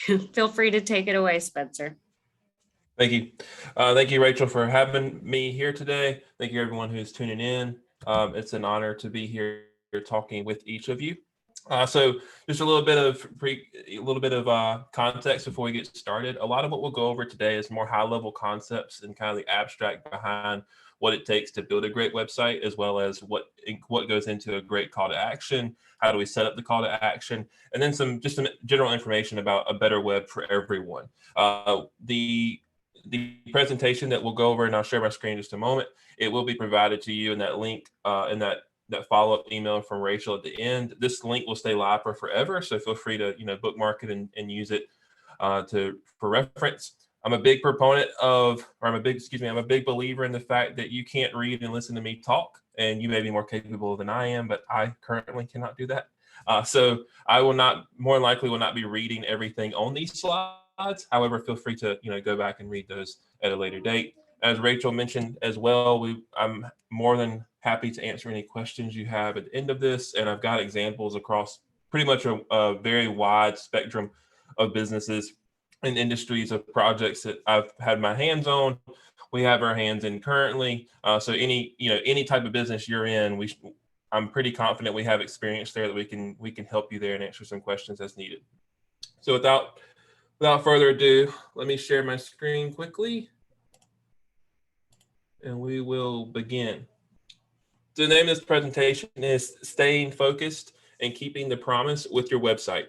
Feel free to take it away, Spencer. Thank you. Thank you, Rachel, for having me here today. Thank you, everyone who's tuning in. It's an honor to be here talking with each of you. So just a little bit of context before we get started. A lot of what we'll go over today is more high-level concepts and kind of the abstract behind what it takes to build a great website, as well as what goes into a great call to action. How do we set up the call to action? And then some general information about a better web for everyone. The presentation that we'll go over, and I'll share my screen in just a moment, it will be provided to you in that link in that follow-up email from Rachel at the end. This link will stay live for forever, so feel free to bookmark it and use it for reference. I'm a big proponent of, or I'm a big believer in the fact that you can't read and listen to me talk, and you may be more capable than I am, but I currently cannot do that. So I will more likely will not be reading everything on these slides. However, feel free to go back and read those at a later date. As Rachel mentioned as well, I'm more than happy to answer any questions you have at the end of this, and I've got examples across pretty much a very wide spectrum of businesses and industries of projects that I've had my hands on. We have our hands in currently. So any type of business you're in, I'm pretty confident we have experience there that we can help you there and answer some questions as needed. So without further ado, let me share my screen quickly, and we will begin. The name of this presentation is Staying Focused and Keeping the Promise with Your Website.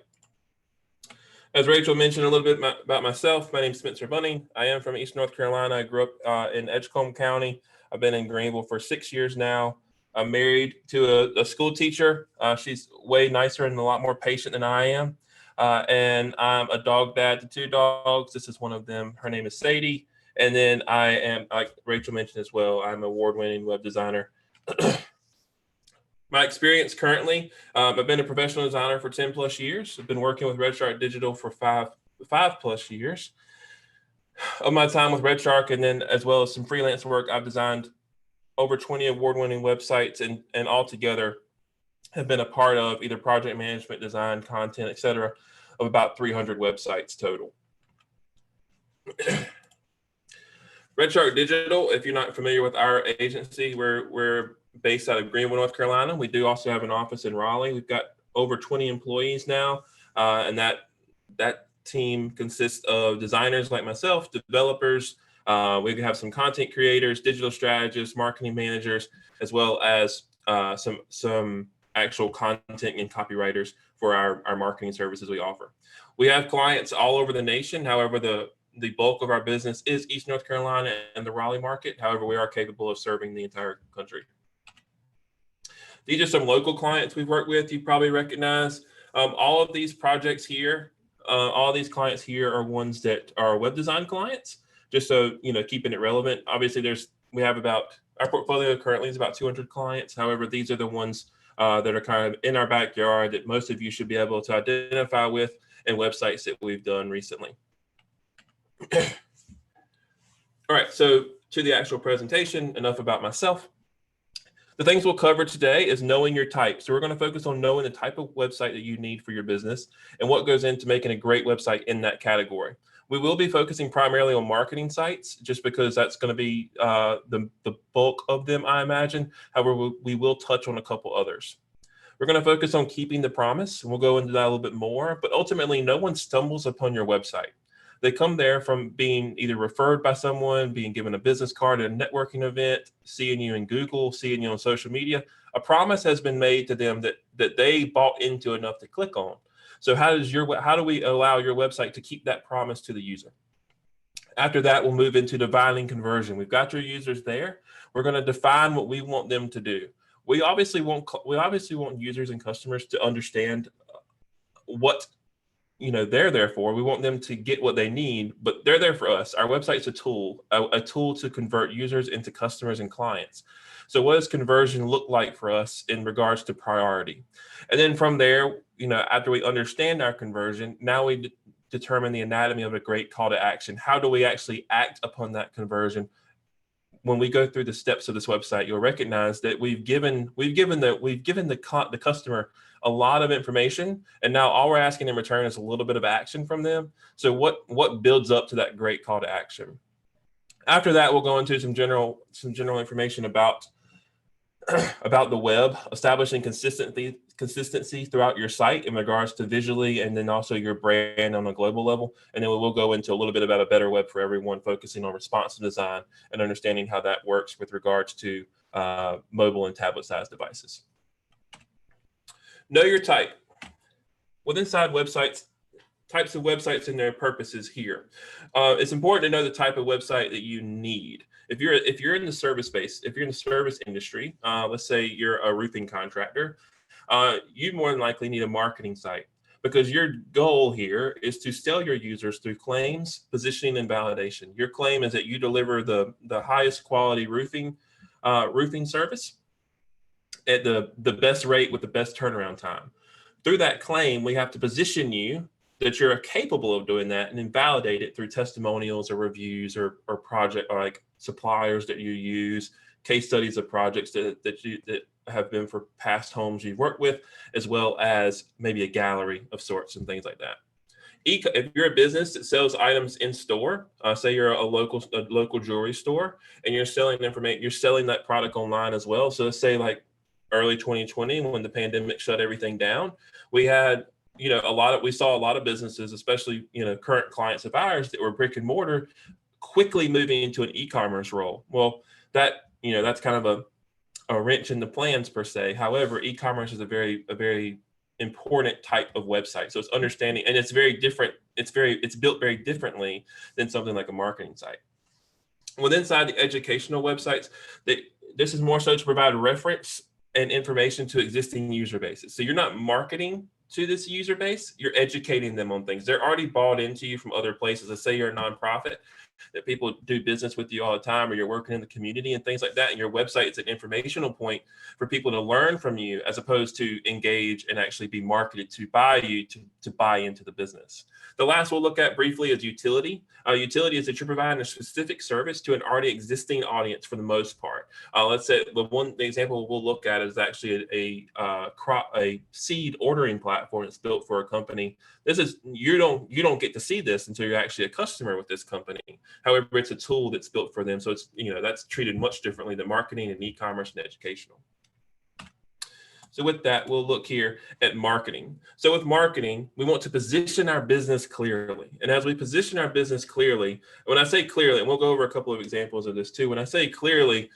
As Rachel mentioned a little bit about myself, my name is Spencer Bunning. I am from East North Carolina. I grew up in Edgecombe County. I've been in Greenville for 6 years now. I'm married to a school teacher. She's way nicer and a lot more patient than I am. And I'm a dog dad to 2 dogs. This is one of them. Her name is Sadie. And then I am, like Rachel mentioned as well, I'm an award-winning web designer. My experience currently, I've been a professional designer for 10 plus years. I've been working with RedShark Digital for five plus years. Of my time with RedShark, and then as well as some freelance work, I've designed over 20 award-winning websites, and altogether have been a part of either project management, design, content, etc., of about 300 websites total. RedShark Digital, if you're not familiar with our agency, we're based out of Greenville, North Carolina. We do also have an office in Raleigh. We've got over 20 employees now, and that team consists of designers like myself, developers. We have some content creators, digital strategists, marketing managers, as well as some actual content and copywriters for our marketing services we offer. We have clients all over the nation. However, the bulk of our business is East North Carolina and the Raleigh market. However, we are capable of serving the entire country. These are some local clients we've worked with. You probably recognize all of these projects here. All these clients here are ones that are web design clients. Just so keeping it relevant. Obviously, our portfolio currently is about 200 clients. However, these are the ones that are kind of in our backyard that most of you should be able to identify with, and websites that we've done recently. All right, so to the actual presentation, enough about myself. The things we'll cover today is knowing your type. So we're going to focus on knowing the type of website that you need for your business and what goes into making a great website in that category. We will be focusing primarily on marketing sites just because that's going to be the bulk of them, I imagine. However, we will touch on a couple others. We're going to focus on keeping the promise, and we'll go into that a little bit more. But ultimately, no one stumbles upon your website. They come there from being either referred by someone, being given a business card at a networking event, seeing you in Google, seeing you on social media. A promise has been made to them that they bought into enough to click on. So how do we allow your website to keep that promise to the user? After that, we'll move into defining conversion. We've got your users there. We're going to define what we want them to do. We obviously want users and customers to understand what they're there for. We want them to get what they need, but they're there for us. Our website's a tool to convert users into customers and clients. So what does conversion look like for us in regards to priority? And then from there, after we understand our conversion, now we determine the anatomy of a great call to action. How do we actually act upon that conversion? When we go through the steps of this website, you'll recognize that we've given the customer a lot of information. And now all we're asking in return is a little bit of action from them. So what builds up to that great call to action? After that, we'll go into some general information about the web, establishing consistency throughout your site in regards to visually, and then also your brand on a global level. And then we will go into a little bit about a better web for everyone, focusing on responsive design and understanding how that works with regards to mobile and tablet sized devices. Know your type. With inside websites, types of websites and their purposes here. It's important to know the type of website that you need. If you're in the service space, if you're in the service industry, let's say you're a roofing contractor, you more than likely need a marketing site, because your goal here is to sell your users through claims, positioning, and validation. Your claim is that you deliver the highest quality roofing service at the best rate with the best turnaround time. Through that claim, we have to position you that you're capable of doing that, and then validate it through testimonials or reviews or project, or like suppliers that you use, case studies of projects that have been for past homes you've worked with, as well as maybe a gallery of sorts and things like that. If you're a business that sells items in store, say you're a local jewelry store, and you're selling information, you're selling that product online as well. So let's say like early 2020, when the pandemic shut everything down, we had we saw a lot of businesses, especially current clients of ours that were brick and mortar, quickly moving into an e-commerce role. Well, that's kind of a wrench in the plans per se. However, e-commerce is a very important type of website. So it's understanding, and it's very different. It's built very differently than something like a marketing site. With inside the educational websites, this is more so to provide reference and information to existing user bases. So you're not marketing to this user base, you're educating them on things. They're already bought into you from other places. Let's say you're a nonprofit that people do business with you all the time, or you're working in the community and things like that. And your website is an informational point for people to learn from you, as opposed to engage and actually be marketed to buy you to buy into the business. The last we'll look at briefly is utility. Utility is that you're providing a specific service to an already existing audience for the most part. Let's say the example we'll look at is actually a seed ordering platform that's built for a company. You don't get to see this until you're actually a customer with this company. However, it's a tool that's built for them. So it's that's treated much differently than marketing and e-commerce and educational. So with that, we'll look here at marketing. So with marketing, we want to position our business clearly. And as we position our business clearly, when I say clearly, and we'll go over a couple of examples of this too. When I say clearly,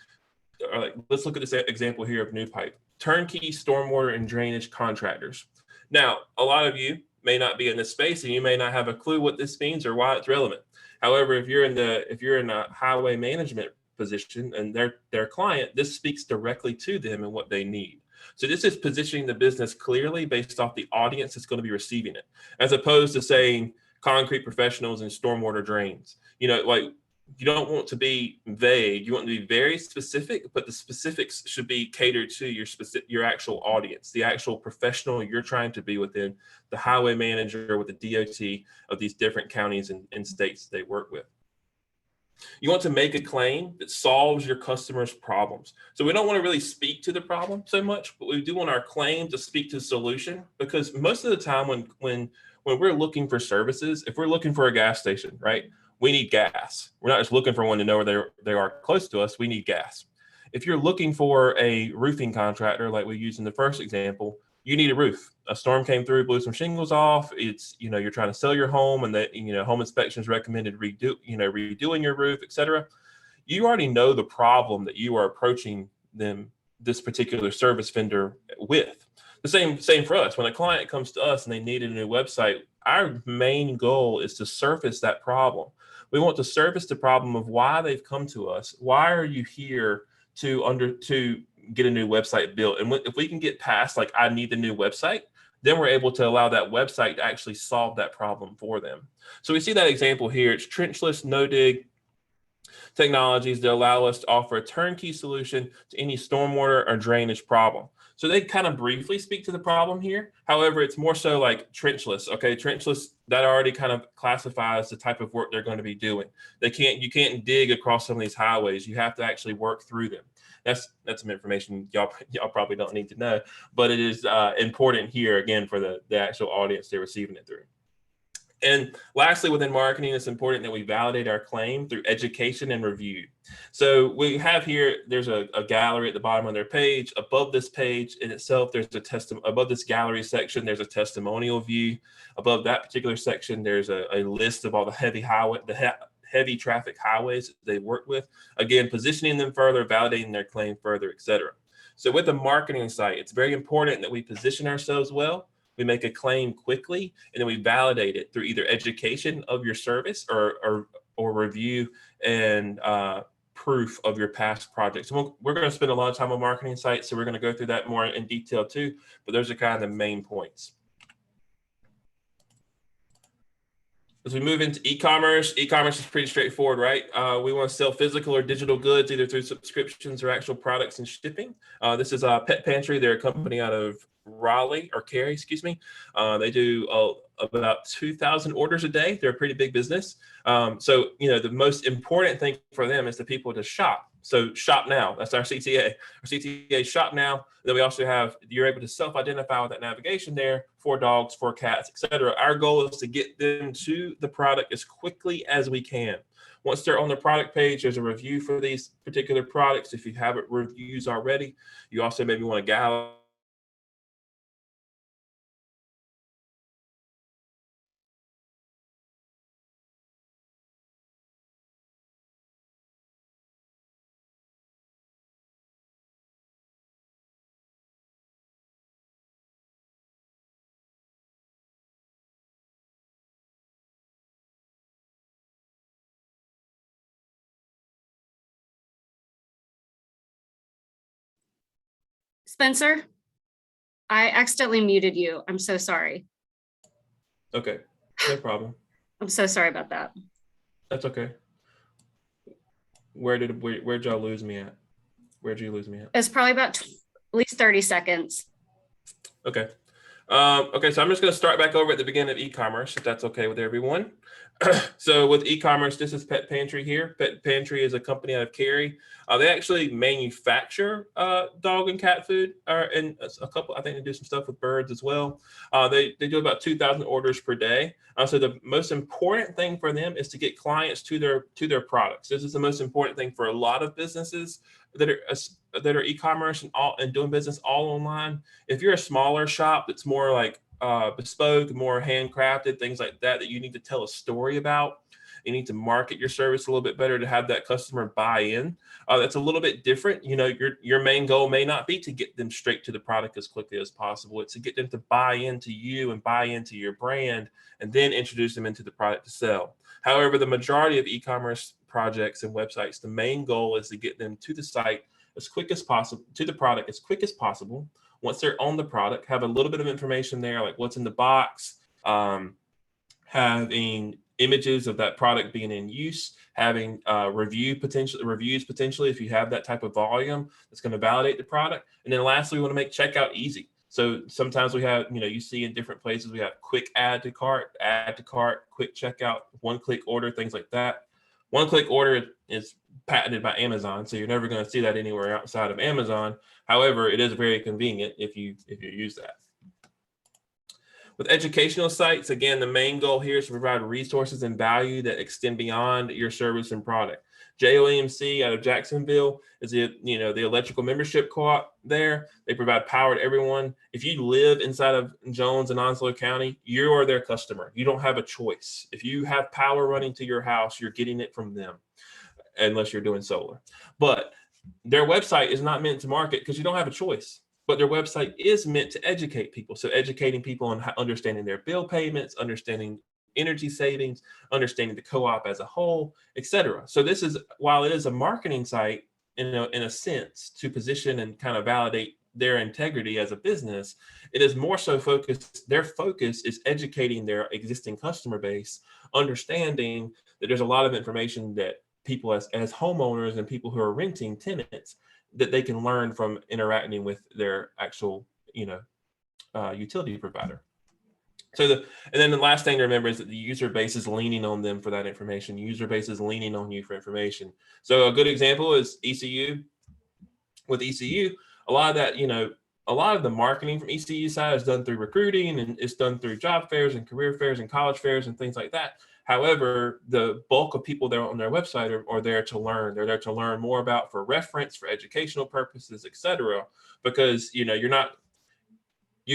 let's look at this example here of NewPipe, turnkey stormwater and drainage contractors. Now, a lot of you may not be in this space, and you may not have a clue what this means or why it's relevant. However, if you're in a highway management position and their client, this speaks directly to them and what they need. So this is positioning the business clearly based off the audience that's going to be receiving it, as opposed to saying concrete professionals and stormwater drains. You don't want to be vague. You want to be very specific, but the specifics should be catered to your actual audience, the actual professional you're trying to be within, the highway manager with the DOT of these different counties and states they work with. You want to make a claim that solves your customers' problems. So we don't want to really speak to the problem so much, but we do want our claim to speak to the solution, because most of the time when we're looking for services, if we're looking for a gas station, right, we need gas. We're not just looking for one to know where they are close to us. We need gas. If you're looking for a roofing contractor, like we used in the first example, you need a roof. A storm came through, blew some shingles off. It's, you're trying to sell your home, and that, home inspections recommended redoing your roof, etc. You already know the problem that you are approaching this particular service vendor with. The same for us. When a client comes to us and they need a new website, our main goal is to surface that problem. We want to surface the problem of why they've come to us. Why are you here to get a new website built? And if we can get past like, I need the new website, then we're able to allow that website to actually solve that problem for them. So we see that example here. It's trenchless, no-dig technologies that allow us to offer a turnkey solution to any stormwater or drainage problem. So they kind of briefly speak to the problem here. However, it's more so like trenchless. Okay, trenchless, that already kind of classifies the type of work they're going to be doing. You can't dig across some of these highways. You have to actually work through them. That's some information y'all probably don't need to know, but it is important here again for the actual audience they're receiving it through. And lastly, within marketing, it's important that we validate our claim through education and review. So we have here, there's a gallery at the bottom of their page. Above this page in itself, there's above this gallery section, there's a testimonial view. Above that particular section, there's a list of all the heavy traffic highways that they work with. Again, positioning them further, validating their claim further, etc. So with the marketing site, it's very important that we position ourselves well. We make a claim quickly, and then we validate it through either education of your service or review and proof of your past projects. So we're going to spend a lot of time on marketing sites, so we're going to go through that more in detail too, but those are kind of the main points. As we move into e-commerce is pretty straightforward, right? We want to sell physical or digital goods either through subscriptions or actual products and shipping. This is Pet Pantry. They're a company out of Cary, excuse me. They do about 2,000 orders a day. They're a pretty big business. So, the most important thing for them is the people to shop. So shop now, that's our CTA. Our CTA shop now. Then we also have, you're able to self-identify with that navigation there for dogs, for cats, etc. Our goal is to get them to the product as quickly as we can. Once they're on the product page, there's a review for these particular products. If you have reviews already, you also maybe want to gather Spencer, I accidentally muted you. I'm so sorry. Okay, no problem. I'm so sorry about that. That's okay. Where'd y'all lose me at? Where'd you lose me at? It's probably about at least 30 seconds. Okay. Okay, so I'm just going to start back over at the beginning of e-commerce, if that's okay with everyone. So with e-commerce, this is Pet Pantry here. Pet Pantry is a company out of Cary. They actually manufacture dog and cat food, and a couple. I think they do some stuff with birds as well. They do about 2,000 orders per day. So the most important thing for them is to get clients to their products. This is the most important thing for a lot of businesses that are e-commerce and doing business all online. If you're a smaller shop that's more like bespoke, more handcrafted, things like that you need to tell a story about, you need to market your service a little bit better to have that customer buy in. That's a little bit different. Your main goal may not be to get them straight to the product as quickly as possible. It's to get them to buy into you and buy into your brand and then introduce them into the product to sell. However, the majority of e-commerce projects and websites, the main goal is to get them to the site as quick as possible, to the product as quick as possible. Once they're on the product, have a little bit of information there, like what's in the box, having images of that product being in use, having reviews potentially if you have that type of volume that's going to validate the product. And then lastly, we want to make checkout easy. So sometimes we have, you see in different places, we have quick add to cart, quick checkout, one-click order, things like that. One-click order is patented by Amazon, so you're never going to see that anywhere outside of Amazon. However, it is very convenient if you use that. With educational sites, again, the main goal here is to provide resources and value that extend beyond your service and product. JOEMC out of Jacksonville is the electrical membership co-op there. They provide power to everyone. If you live inside of Jones and Onslow County, you are their customer. You don't have a choice. If you have power running to your house, you're getting it from them, unless you're doing solar. But their website is not meant to market because you don't have a choice. But their website is meant to educate people. So educating people on understanding their bill payments, understanding energy savings, understanding the co-op as a whole, etc. So this is, while it is a marketing site in a sense to position and kind of validate their integrity as a business, it is more so focused, their focus is educating their existing customer base, understanding that there's a lot of information that people as homeowners and people who are renting, tenants, that they can learn from interacting with their actual, utility provider. And then the last thing to remember is that the user base is leaning on them for that information. User base is leaning on you for information. So a good example is ECU. with ECU, a lot of that, a lot of the marketing from ECU side is done through recruiting, and it's done through job fairs and career fairs and college fairs and things like that. However, the bulk of people there on their website are there to learn. They're there to learn more about, for reference, for educational purposes, etc. Because you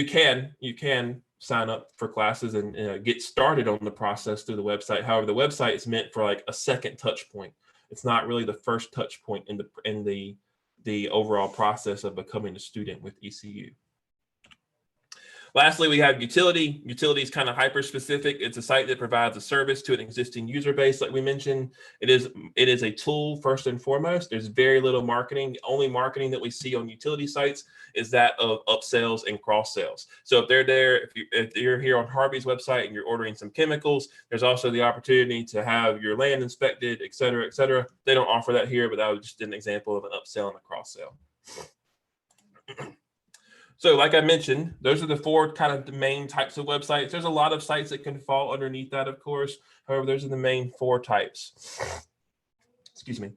can sign up for classes and get started on the process through the website. However, the website is meant for like a second touch point. It's not really the first touch point in the overall process of becoming a student with ECU. Lastly, we have utility. Utility is kind of hyper specific. It's a site that provides a service to an existing user base, like we mentioned. It is a tool first and foremost. There's very little marketing. The only marketing that we see on utility sites is that of upsells and cross sales. So if they're there, if you're here on Harvey's website and you're ordering some chemicals, there's also the opportunity to have your land inspected, et cetera, et cetera. They don't offer that here, but that was just an example of an upsell and a cross sell. So like I mentioned, those are the four kind of the main types of websites. There's a lot of sites that can fall underneath that, of course. However, those are the main four types. Excuse me.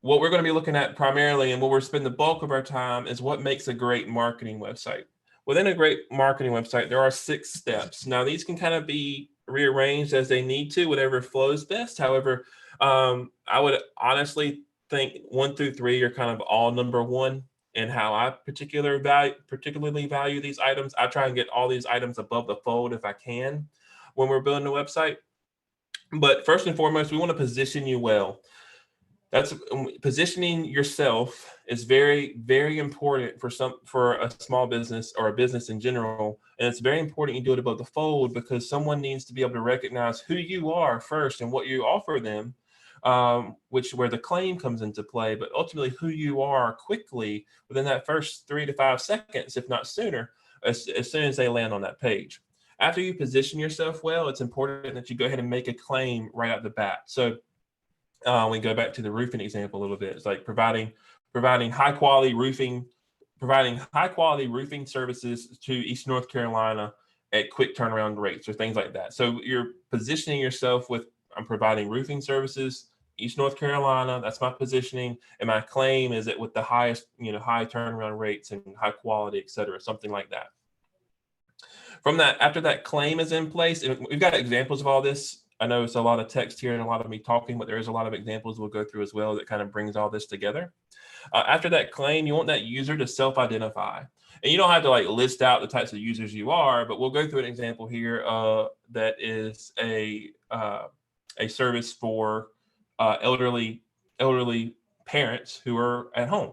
What we're going to be looking at primarily, and what we're spending the bulk of our time, is what makes a great marketing website. Within a great marketing website, there are 6 steps. Now, these can kind of be rearranged as they need to, whatever flows best. However, I would honestly think 1 through 3 are kind of all number 1. And how I particularly value these items. I try and get all these items above the fold if I can when we're building a website. But first and foremost, we want to position you well. That's positioning yourself is very, very important for a small business or a business in general. And it's very important you do it above the fold, because someone needs to be able to recognize who you are first and what you offer them. Where the claim comes into play, but ultimately who you are quickly within that first 3 to 5 seconds, if not sooner, as soon as they land on that page. After you position yourself well, it's important that you go ahead and make a claim right out the bat. So we go back to the roofing example a little bit. It's like providing high quality roofing services to East North Carolina at quick turnaround rates or things like that. So you're positioning yourself with, I'm providing roofing services, East North Carolina. That's my positioning, and my claim is that with the highest, high turnaround rates and high quality, et cetera, something like that. From that, after that claim is in place, and we've got examples of all this. I know it's a lot of text here and a lot of me talking, but there is a lot of examples we'll go through as well that kind of brings all this together. After that claim, you want that user to self-identify. And you don't have to like list out the types of users you are, but we'll go through an example here that is a service for elderly parents who are at home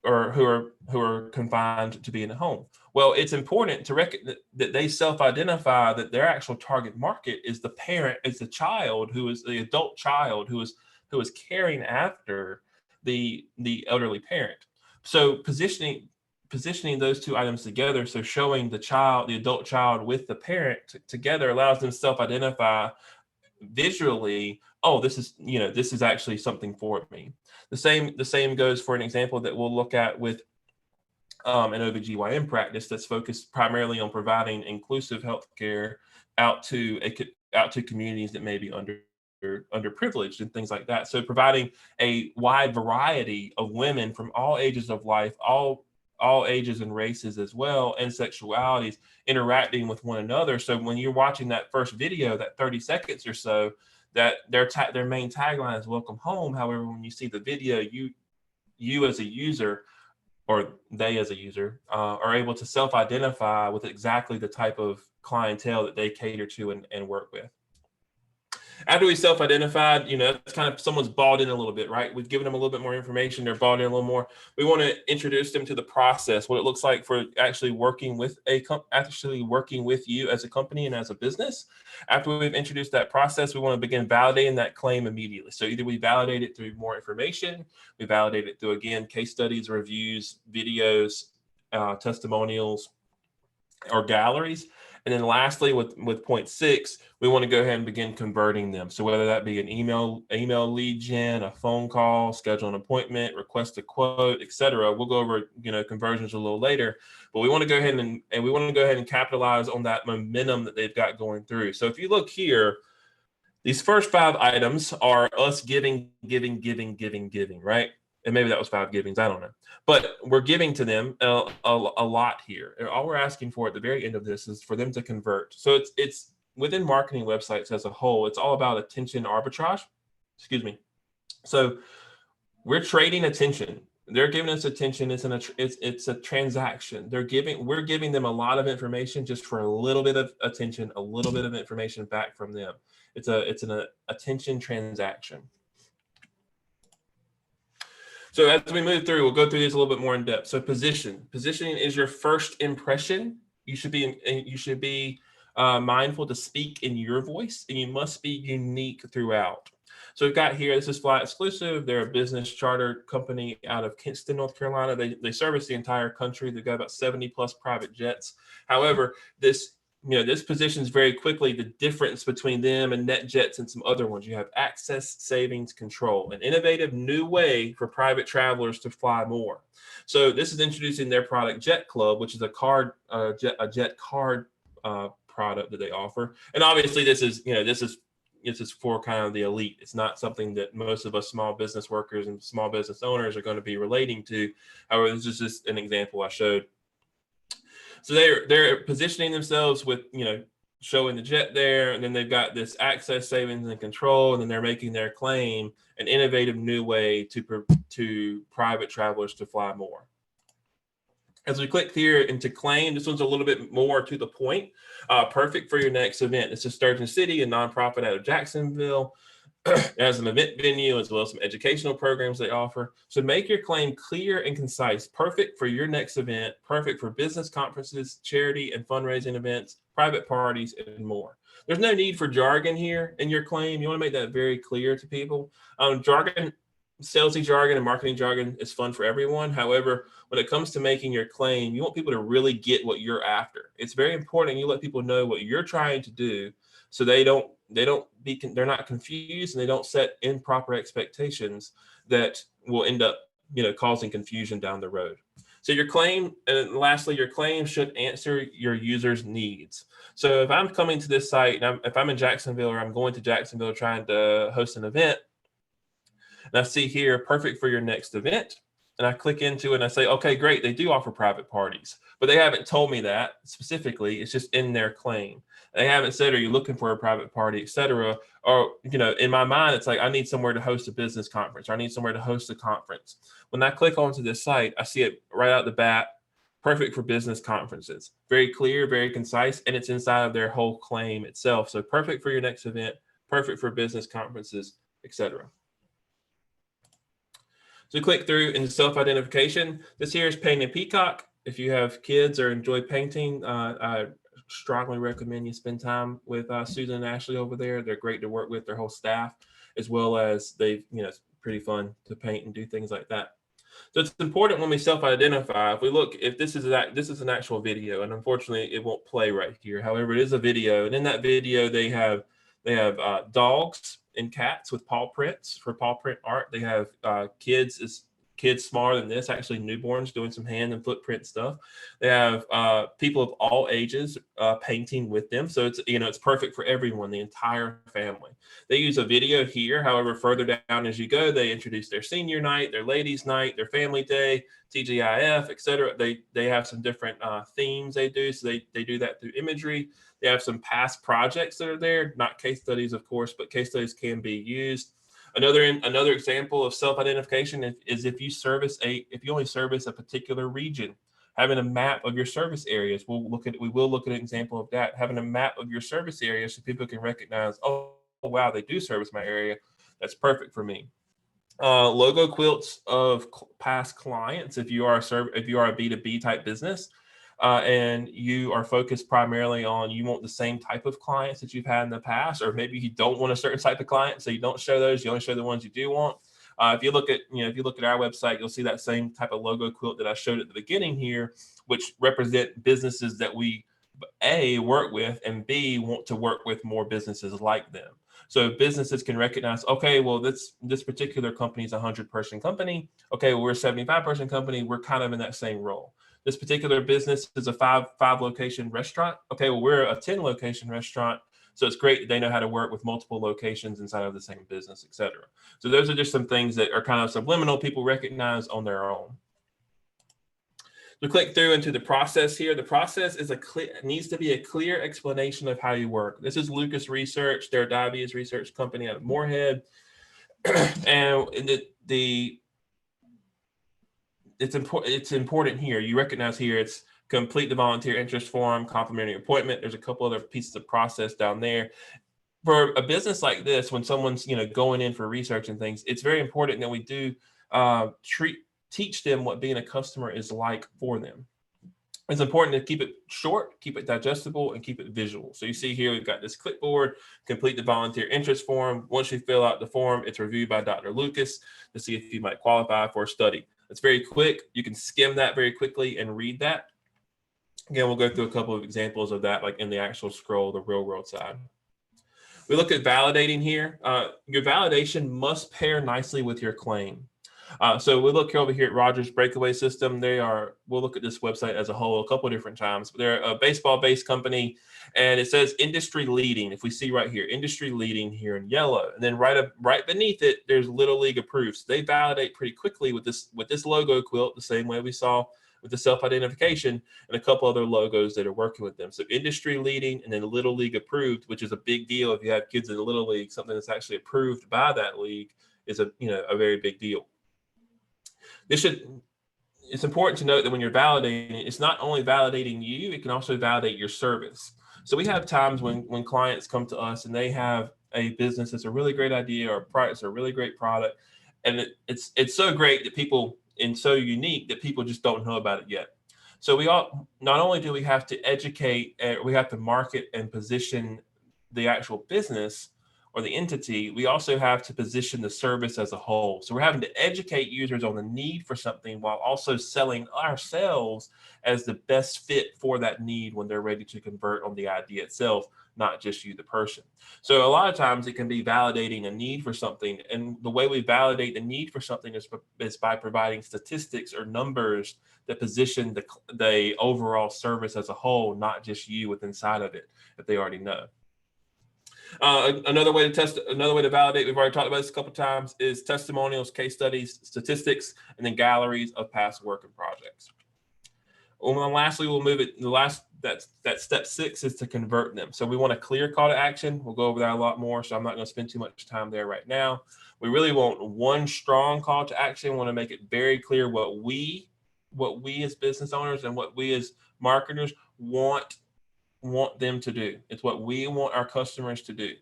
or who are confined to being at home. Well, it's important to recognize that they self-identify that their actual target market is the parent, is the child, who is the adult child who is caring after the elderly parent. So positioning those two items together, so showing the adult child with the parent together, allows them to self-identify visually. Oh, this is actually something for me. The same goes for an example that we'll look at with an OBGYN practice that's focused primarily on providing inclusive healthcare out to communities that may be underprivileged and things like that. So providing a wide variety of women from all ages of life, all ages and races as well, and sexualities, interacting with one another. So when you're watching that first video, that 30 seconds or so, that their main tagline is "Welcome home." However, when you see the video, you as a user, or they as a user, are able to self-identify with exactly the type of clientele that they cater to and work with. After we self-identified, it's kind of someone's bought in a little bit, right? We've given them a little bit more information. They're bought in a little more. We want to introduce them to the process, what it looks like for actually working with you as a company and as a business. After we've introduced that process, we want to begin validating that claim immediately. So either we validate it through more information, we validate it through, again, case studies, reviews, videos, testimonials, or galleries. And then lastly, with point 6, we want to go ahead and begin converting them. So whether that be an email lead gen, a phone call, schedule an appointment, request a quote, etc. We'll go over conversions a little later, but we want to go ahead and capitalize on that momentum that they've got going through. So if you look here, these first 5 items are us giving, right? And maybe that was 5 givings, I don't know. But we're giving to them a lot here. And all we're asking for at the very end of this is for them to convert. So it's within marketing websites as a whole, it's all about attention arbitrage. Excuse me. So we're trading attention. They're giving us attention. It's a transaction. We're giving them a lot of information just for a little bit of attention, a little bit of information back from them. It's an attention transaction. So as we move through, we'll go through these a little bit more in depth. So positioning is your first impression. You should be mindful to speak in your voice, and you must be unique throughout. So we've got here, this is Fly Exclusive. They're a business charter company out of Kinston, North Carolina. They service the entire country. They've got about 70 plus private jets. However, this positions very quickly the difference between them and NetJets and some other ones. You have access, savings, control, an innovative new way for private travelers to fly more. So this is introducing their product Jet Club, which is a jet card product that they offer. And obviously this is for kind of the elite. It's not something that most of us small business workers and small business owners are going to be relating to. However, this is just an example I showed. So they're positioning themselves with, showing the jet there, and then they've got this access, savings, and control, and then they're making their claim, an innovative new way to private travelers to fly more. As we click here into claim, this one's a little bit more to the point. Perfect for your next event. This is Sturgeon City, a nonprofit out of Jacksonville. It has an event venue as well as some educational programs they offer. So make your claim clear and concise. Perfect for your next event. Perfect for business conferences, charity and fundraising events, private parties, and more. There's no need for jargon here in your claim. You want to make that very clear to people. Salesy jargon and marketing jargon is fun for everyone. However, when it comes to making your claim, you want people to really get what you're after. It's very important you let people know what you're trying to do, so they're not confused, and they don't set improper expectations that will end up, causing confusion down the road. So your claim, and lastly, your claim should answer your user's needs. So if I'm coming to this site, and if I'm in Jacksonville, or I'm going to Jacksonville trying to host an event, and I see here, perfect for your next event, and I click into it and I say, okay, great, they do offer private parties, but they haven't told me that specifically. It's just in their claim. They haven't said, are you looking for a private party, et cetera? Or, in my mind, it's like, I need somewhere to host a business conference, or I need somewhere to host a conference. When I click onto this site, I see it right out the bat, perfect for business conferences. Very clear, very concise, and it's inside of their whole claim itself. So perfect for your next event, perfect for business conferences, et cetera. So click through into self-identification. This here is Painting Peacock. If you have kids or enjoy painting, I strongly recommend you spend time with Susan and Ashley over there. They're great to work with, their whole staff, as well as it's pretty fun to paint and do things like that. So it's important when we self-identify. If this is an actual video, and unfortunately it won't play right here. However, it is a video, and in that video they have dogs and cats with paw prints for paw print art. They have kids smaller than this, actually newborns, doing some hand and footprint stuff. They have people of all ages painting with them. So it's perfect for everyone, the entire family. They use a video here. However, further down as you go, they introduce their senior night, their ladies night, their family day, TGIF, etc. They have some different themes they do. So they do that through imagery. They have some past projects that are there, not case studies, of course, but case studies can be used. Another example of self-identification is if you only service a particular region, having a map of your service areas. We will look at an example of that. Having a map of your service areas so people can recognize, oh wow, they do service my area. That's perfect for me. Logo quilts of past clients. If you are a B2B type business, and you are focused primarily on, you want the same type of clients that you've had in the past, or maybe you don't want a certain type of client, so you don't show those, you only show the ones you do want. If you look at our website, you'll see that same type of logo quilt that I showed at the beginning here, which represent businesses that we A, work with, and B, want to work with more businesses like them. So businesses can recognize, okay, well, this particular company is a 100-person company. Okay, well, we're a 75-person company. We're kind of in that same role. This particular business is a five location restaurant. Okay, well, we're a 10 location restaurant. So it's great that they know how to work with multiple locations inside of the same business, et cetera. So those are just some things that are kind of subliminal, people recognize on their own. So click through into the process here. The process is needs to be a clear explanation of how you work. This is Lucas Research. They're a diabetes research company out of Moorhead. And it's important here. You recognize here it's complete the volunteer interest form, complimentary appointment. There's a couple other pieces of process down there. For a business like this, when someone's going in for research and things, it's very important that we do teach them what being a customer is like for them. It's important to keep it short, keep it digestible, and keep it visual. So you see here, we've got this clipboard, complete the volunteer interest form. Once you fill out the form, it's reviewed by Dr. Lucas to see if you might qualify for a study. It's very quick. You can skim that very quickly and read that. Again, we'll go through a couple of examples of that, like in the actual scroll, the real world side. We look at validating here. Your validation must pair nicely with your claim. So we look over here at Rogers Breakaway System. We'll look at this website as a whole a couple of different times, but they're a baseball-based company, and it says industry leading. If we see right here, industry leading here in yellow, and then right beneath it, there's Little League approved. So they validate pretty quickly with this logo quilt, the same way we saw with the self-identification and a couple other logos that are working with them. So industry leading and then Little League approved, which is a big deal. If you have kids in the Little League, something that's actually approved by that league is a very big deal. It's important to note that when you're validating, it's not only validating you, it can also validate your service. So we have times when clients come to us and they have a business that's a really great idea or a product, a really great product, and it's so great that people, and so unique that people just don't know about it yet. So not only do we have to educate, we have to market and position the actual business or the entity, we also have to position the service as a whole. So we're having to educate users on the need for something while also selling ourselves as the best fit for that need when they're ready to convert on the idea itself, not just you, the person. So a lot of times it can be validating a need for something. And the way we validate the need for something is by providing statistics or numbers that position the overall service as a whole, not just you with inside of it, if they already know. Another way to validate, we've already talked about this a couple of times, is testimonials, case studies, statistics, and then galleries of past work and projects. And then lastly, we'll move it. That step 6 is to convert them. So we want a clear call to action. We'll go over that a lot more, so I'm not going to spend too much time there right now. We really want one strong call to action. We want to make it very clear what we as business owners and what we as marketers want them to do. It's what we want our customers to do.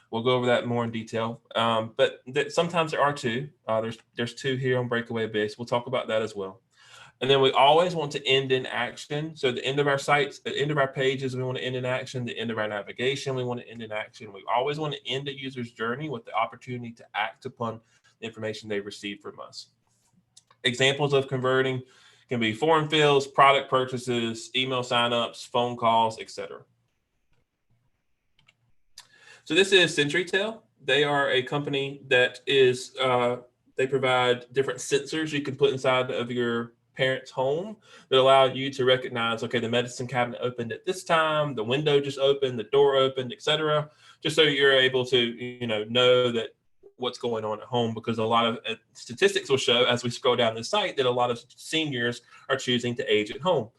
We'll go over that more in detail. But sometimes there are two. There's two here on Breakaway Base. We'll talk about that as well. And then we always want to end in action. So the end of our sites, the end of our pages, we want to end in action. The end of our navigation, we want to end in action. We always want to end a user's journey with the opportunity to act upon the information they received from us. Examples of converting can be form fills, product purchases, email signups, phone calls, etc. So this is CenturyTel. They are a company that is, they provide different sensors you can put inside of your parent's home that allow you to recognize, okay, the medicine cabinet opened at this time, the window just opened, the door opened, etc. Just so you're able to, know that what's going on at home, because a lot of statistics will show as we scroll down the site that a lot of seniors are choosing to age at home.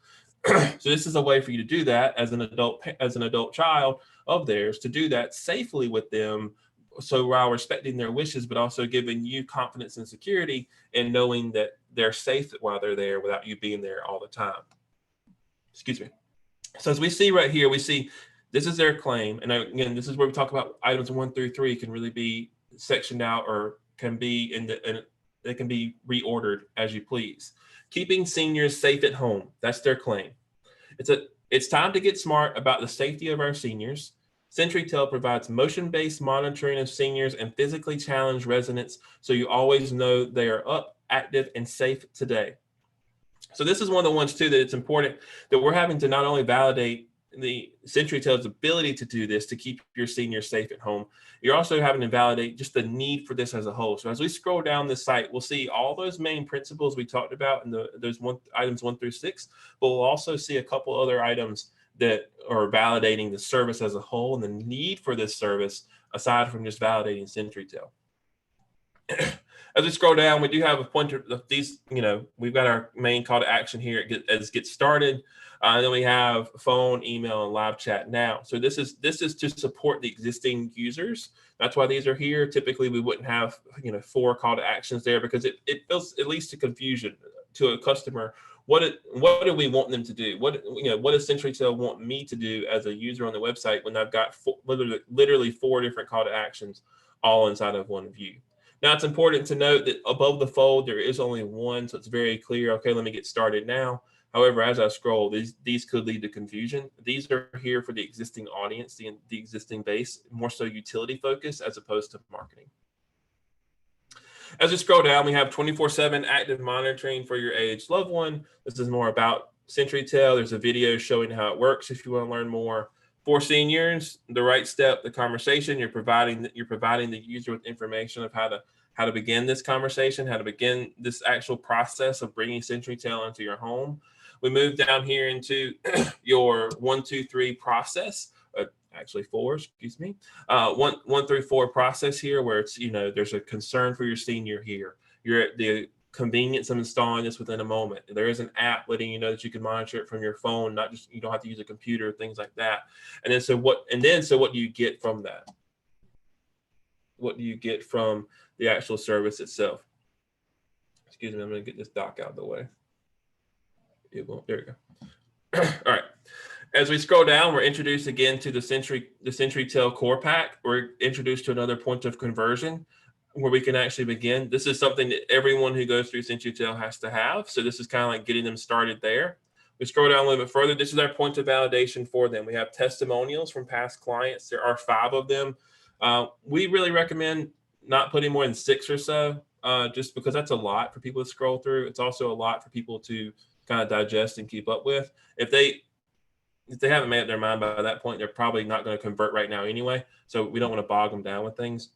So this is a way for you to do that as an adult child of theirs, to do that safely with them. So while respecting their wishes, but also giving you confidence and security and knowing that they're safe while they're there without you being there all the time. Excuse me. So as we see right here, we see this is their claim. And again, this is where we talk about items 1 through 3 can really be sectioned out or can be they can be reordered as you please. Keeping seniors safe at home. That's their claim. It's time to get smart about the safety of our seniors. CenturyTel provides motion-based monitoring of seniors and physically challenged residents, so you always know they are up, active, and safe today. So this is one of the ones too that it's important that we're having to not only validate the CenturyTel's ability to do this, to keep your seniors safe at home, you're also having to validate just the need for this as a whole. So as we scroll down this site, we'll see all those main principles we talked about in those items 1 through 6, but we'll also see a couple other items that are validating the service as a whole and the need for this service aside from just validating CenturyTel. As we scroll down, we do have a pointer of these, we've got our main call to action here as get started. And then we have phone, email, and live chat now. So this is to support the existing users. That's why these are here. Typically, we wouldn't have 4 call to actions there because it feels at least a confusion to a customer. What do we want them to do? What does CenturyTel want me to do as a user on the website when I've got literally 4 different call to actions all inside of one view? Now, it's important to note that above the fold, there is only one, so it's very clear. Okay, let me get started now. However, as I scroll, these could lead to confusion. These are here for the existing audience, the existing base, more so utility focused as opposed to marketing. As we scroll down, we have 24/7 active monitoring for your aged loved one. This is more about CenturyTel. There's a video showing how it works if you want to learn more. For seniors, the right step, the conversation, you're providing the user with information of how to begin this conversation, how to begin this actual process of bringing CenturyTel into your home. We move down here into your 1, 2, 3 process. Actually 4, excuse me. 1 through 4 process here, where it's there's a concern for your senior here. You're at the convenience of installing this within a moment. There is an app letting you know that you can monitor it from your phone, not just you don't have to use a computer, things like that. And then so what do you get from that? What do you get from the actual service itself? Excuse me, I'm going to get this dock out of the way. It won't. There we go. All right. As we scroll down, we're introduced again to the CenturyTel Core Pack. We're introduced to another point of conversion where we can actually begin. This is something that everyone who goes through CenturyTel has to have. So this is kind of like getting them started there. We scroll down a little bit further. This is our point of validation for them. We have testimonials from past clients. There are 5 of them. We really recommend not putting more than 6 or so, just because that's a lot for people to scroll through. It's also a lot for people to kind of digest and keep up with. If they haven't made up their mind by that point, they're probably not going to convert right now anyway. So we don't want to bog them down with things.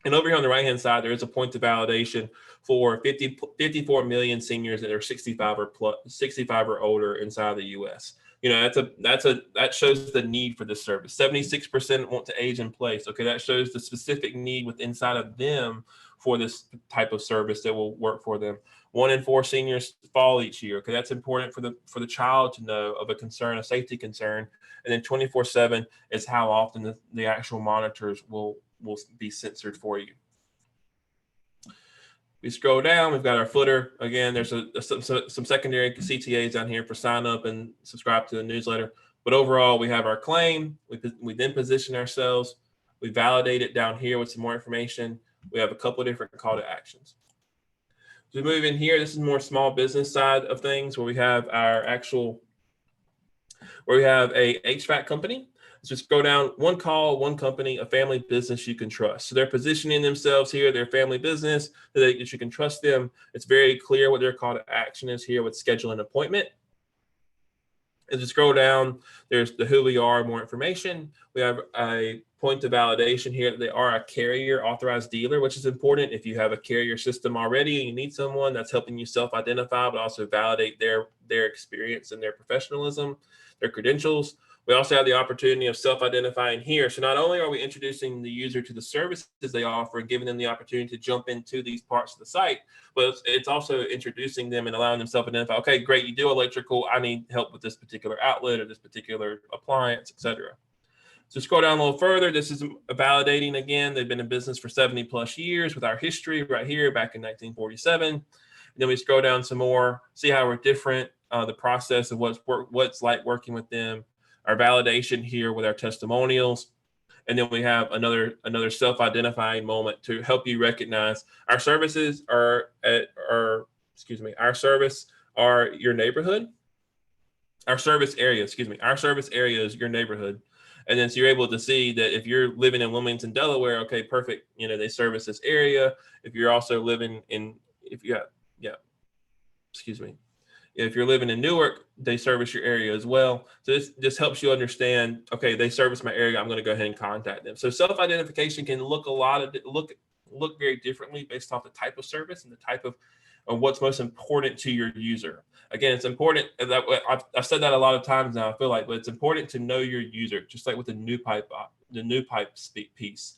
And over here on the right-hand side, there is a point of validation for 54 million seniors that are 65 or older inside the U.S. That shows the need for this service. 76% want to age in place. Okay, that shows the specific need within inside of them for this type of service that will work for them. 1 in 4 seniors fall each year. Okay, that's important for the child to know of a concern, a safety concern. And then 24/7 is how often the actual monitors will be censored for you. We scroll down, we've got our footer. Again, there's some secondary CTAs down here for sign up and subscribe to the newsletter. But overall, we have our claim. We then position ourselves. We validate it down here with some more information. We have a couple of different call to actions. As we move in here, this is more small business side of things where we have a HVAC company. Let's just go down, 1 call, 1 company, a family business you can trust. So they're positioning themselves here, their family business, that you can trust them. It's very clear what their call to action is here with schedule an appointment. As you scroll down, there's the who we are, more information. We have a point of validation here that they are a carrier authorized dealer, which is important. If you have a carrier system already and you need someone, that's helping you self-identify, but also validate their experience and their professionalism, their credentials. We also have the opportunity of self-identifying here. So not only are we introducing the user to the services they offer and giving them the opportunity to jump into these parts of the site, but it's also introducing them and allowing them to self-identify. Okay, great, you do electrical. I need help with this particular outlet or this particular appliance, etc. So scroll down a little further. This is validating again. They've been in business for 70 plus years with our history right here back in 1947. And then we scroll down some more, see how we're different, the process of what's like working with them, our validation here with our testimonials. And then we have another self-identifying moment to help you recognize our services our service are your neighborhood. Our service area is your neighborhood. And then so you're able to see that if you're living in Wilmington, Delaware, okay, perfect. They service this area. If you're also living if you're living in Newark, they service your area as well. So this just helps you understand, okay, they service my area, I'm going to go ahead and contact them. So self-identification can look very differently based off the type of service and the type of what's most important to your user. Again, it's important that I've said that a lot of times now, I feel like, but it's important to know your user, just like with the new pipe piece.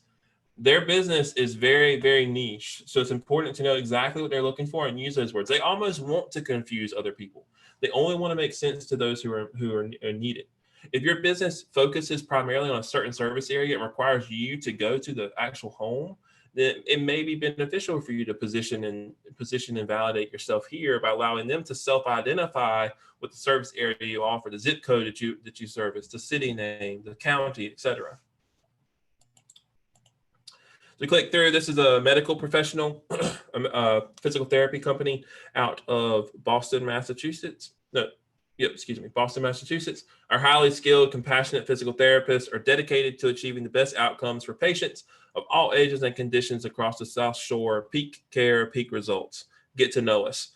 Their business is very, very niche. So it's important to know exactly what they're looking for and use those words. They almost want to confuse other people. They only want to make sense to those who are needed. If your business focuses primarily on a certain service area and requires you to go to the actual home, then it may be beneficial for you to position and validate yourself here by allowing them to self-identify with the service area you offer, the zip code that you service, the city name, the county, etc. So click through. This is a medical professional, a physical therapy company out of Boston, Massachusetts. Boston, Massachusetts. Our highly skilled, compassionate physical therapists are dedicated to achieving the best outcomes for patients of all ages and conditions across the South Shore. Peak care, peak results. Get to know us.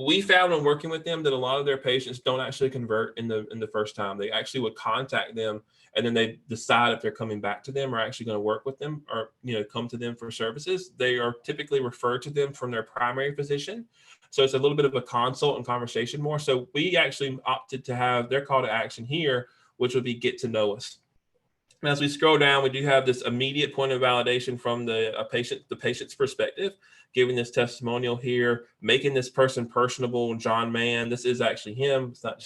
We found when working with them that a lot of their patients don't actually convert in the first time. They actually would contact them, and then they decide if they're coming back to them or actually going to work with them or come to them for services. They are typically referred to them from their primary physician. So it's a little bit of a consult and conversation more. So we actually opted to have their call to action here, which would be get to know us. And as we scroll down, we do have this immediate point of validation from the patient's perspective, giving this testimonial here, making this person personable. John Mann, this is actually him. It's not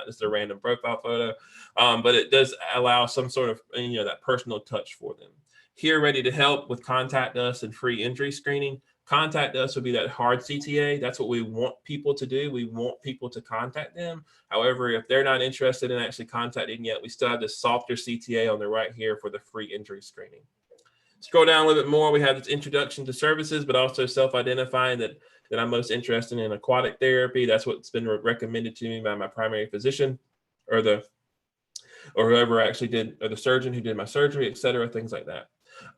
just a random profile photo, but it does allow some sort of that personal touch for them. Here, ready to help with contact us and free injury screening. Contact us would be that hard CTA. That's what we want people to do. We want people to contact them. However, if they're not interested in actually contacting yet, we still have this softer CTA on the right here for the free injury screening. Scroll down a little bit more. We have this introduction to services, but also self-identifying that I'm most interested in aquatic therapy. That's what's been recommended to me by my primary physician or whoever actually did, or the surgeon who did my surgery, et cetera, things like that.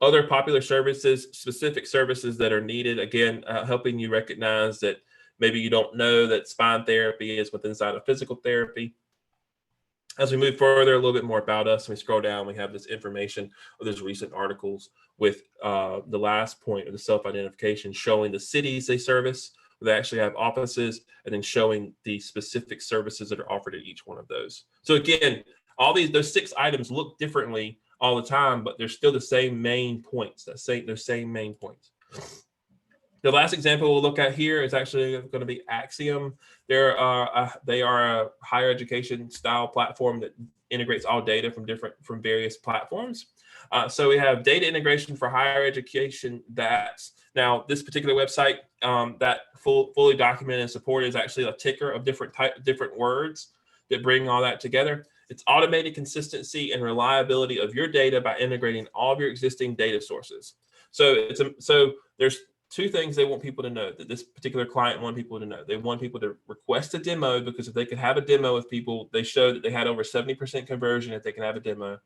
Other popular services, specific services that are needed, again, helping you recognize that maybe you don't know that spine therapy is within inside of physical therapy. As we move further, a little bit more about us, we scroll down, we have this information of those recent articles with the last point of the self-identification showing the cities they service. They actually have offices, and then showing the specific services that are offered at each one of those. So again, those 6 items look differently all the time, but they're still the same main points. Those same main points. The last example we'll look at here is actually going to be Axiom. They are a higher education style platform that integrates all data from various platforms. So we have data integration for higher education. Now this particular website that fully documented and supported is actually a ticker of different words that bring all that together. It's automated consistency and reliability of your data by integrating all of your existing data sources. So there's 2 things they want people to know, that this particular client want people to know. They want people to request a demo, because if they could have a demo with people, they showed that they had over 70% conversion if they can have a demo.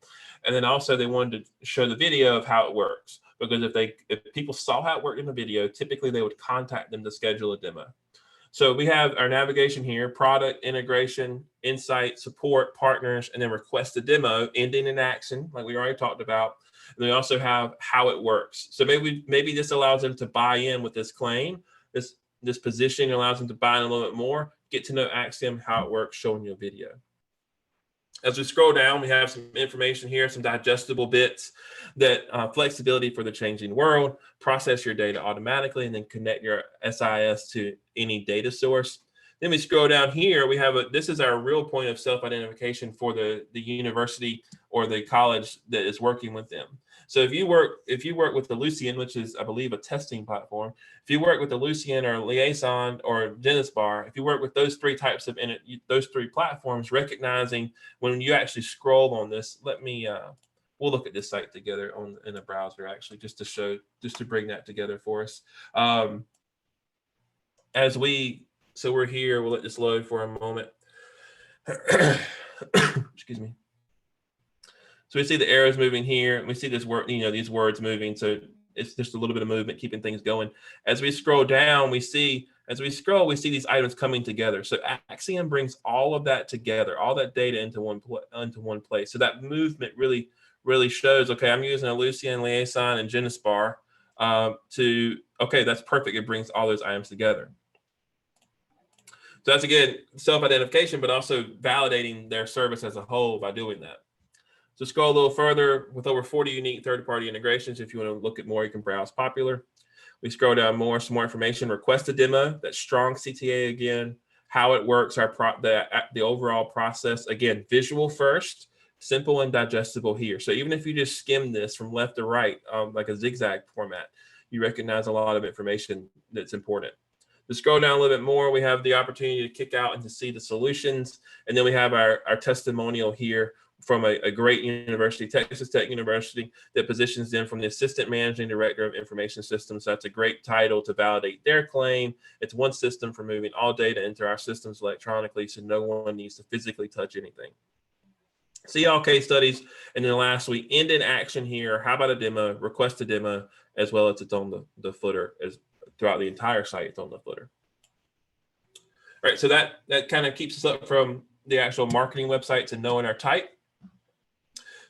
And then also they wanted to show the video of how it works, because if people saw how it worked in the video, typically they would contact them to schedule a demo. So we have our navigation here: product, integration, insight, support, partners, and then request a demo, ending in action, like we already talked about. And we also have how it works. So maybe this allows them to buy in with this claim, this position allows them to buy in a little bit more, get to know Axiom, how it works, showing you a video. As we scroll down, we have some information here, some digestible bits that flexibility for the changing world, process your data automatically, and then connect your SIS to any data source. Then we scroll down here, this is our real point of self-identification for the university or the college that is working with them. So if you work with the Lucien, which is, I believe, a testing platform, if you work with the Lucien or Liaison or GeneSpar, if you work with those 3 types of those 3 platforms, recognizing when you actually scroll on this, we'll look at this site together in the browser, actually, just to bring that together for us. So we're here, we'll let this load for a moment. Excuse me. So we see the arrows moving here, and we see this word, these words moving. So it's just a little bit of movement, keeping things going. As we scroll down, we see these items coming together. So Axiom brings all of that together, all that data into one place. So that movement really shows, okay, I'm using a Lucien, Liaison, and GeneSpar okay, that's perfect. It brings all those items together. So that's, again, self-identification, but also validating their service as a whole by doing that. So scroll a little further, with over 40 unique third-party integrations. If you want to look at more, you can browse Popular. We scroll down more, some more information. Request a demo. That's strong CTA again. How it works, the overall process. Again, visual first, simple and digestible here. So even if you just skim this from left to right, like a zigzag format, you recognize a lot of information that's important. To scroll down a little bit more, we have the opportunity to kick out and to see the solutions. And then we have our testimonial here from a great university, Texas Tech University, that positions them from the Assistant Managing Director of Information Systems. So that's a great title to validate their claim. It's one system for moving all data into our systems electronically, so no one needs to physically touch anything. See all case studies. And then last, we end in action here. How about a demo? Request a demo, as well as it's on the footer, as throughout the entire site, it's on the footer. All right, so that kind of keeps us up from the actual marketing website to knowing our type.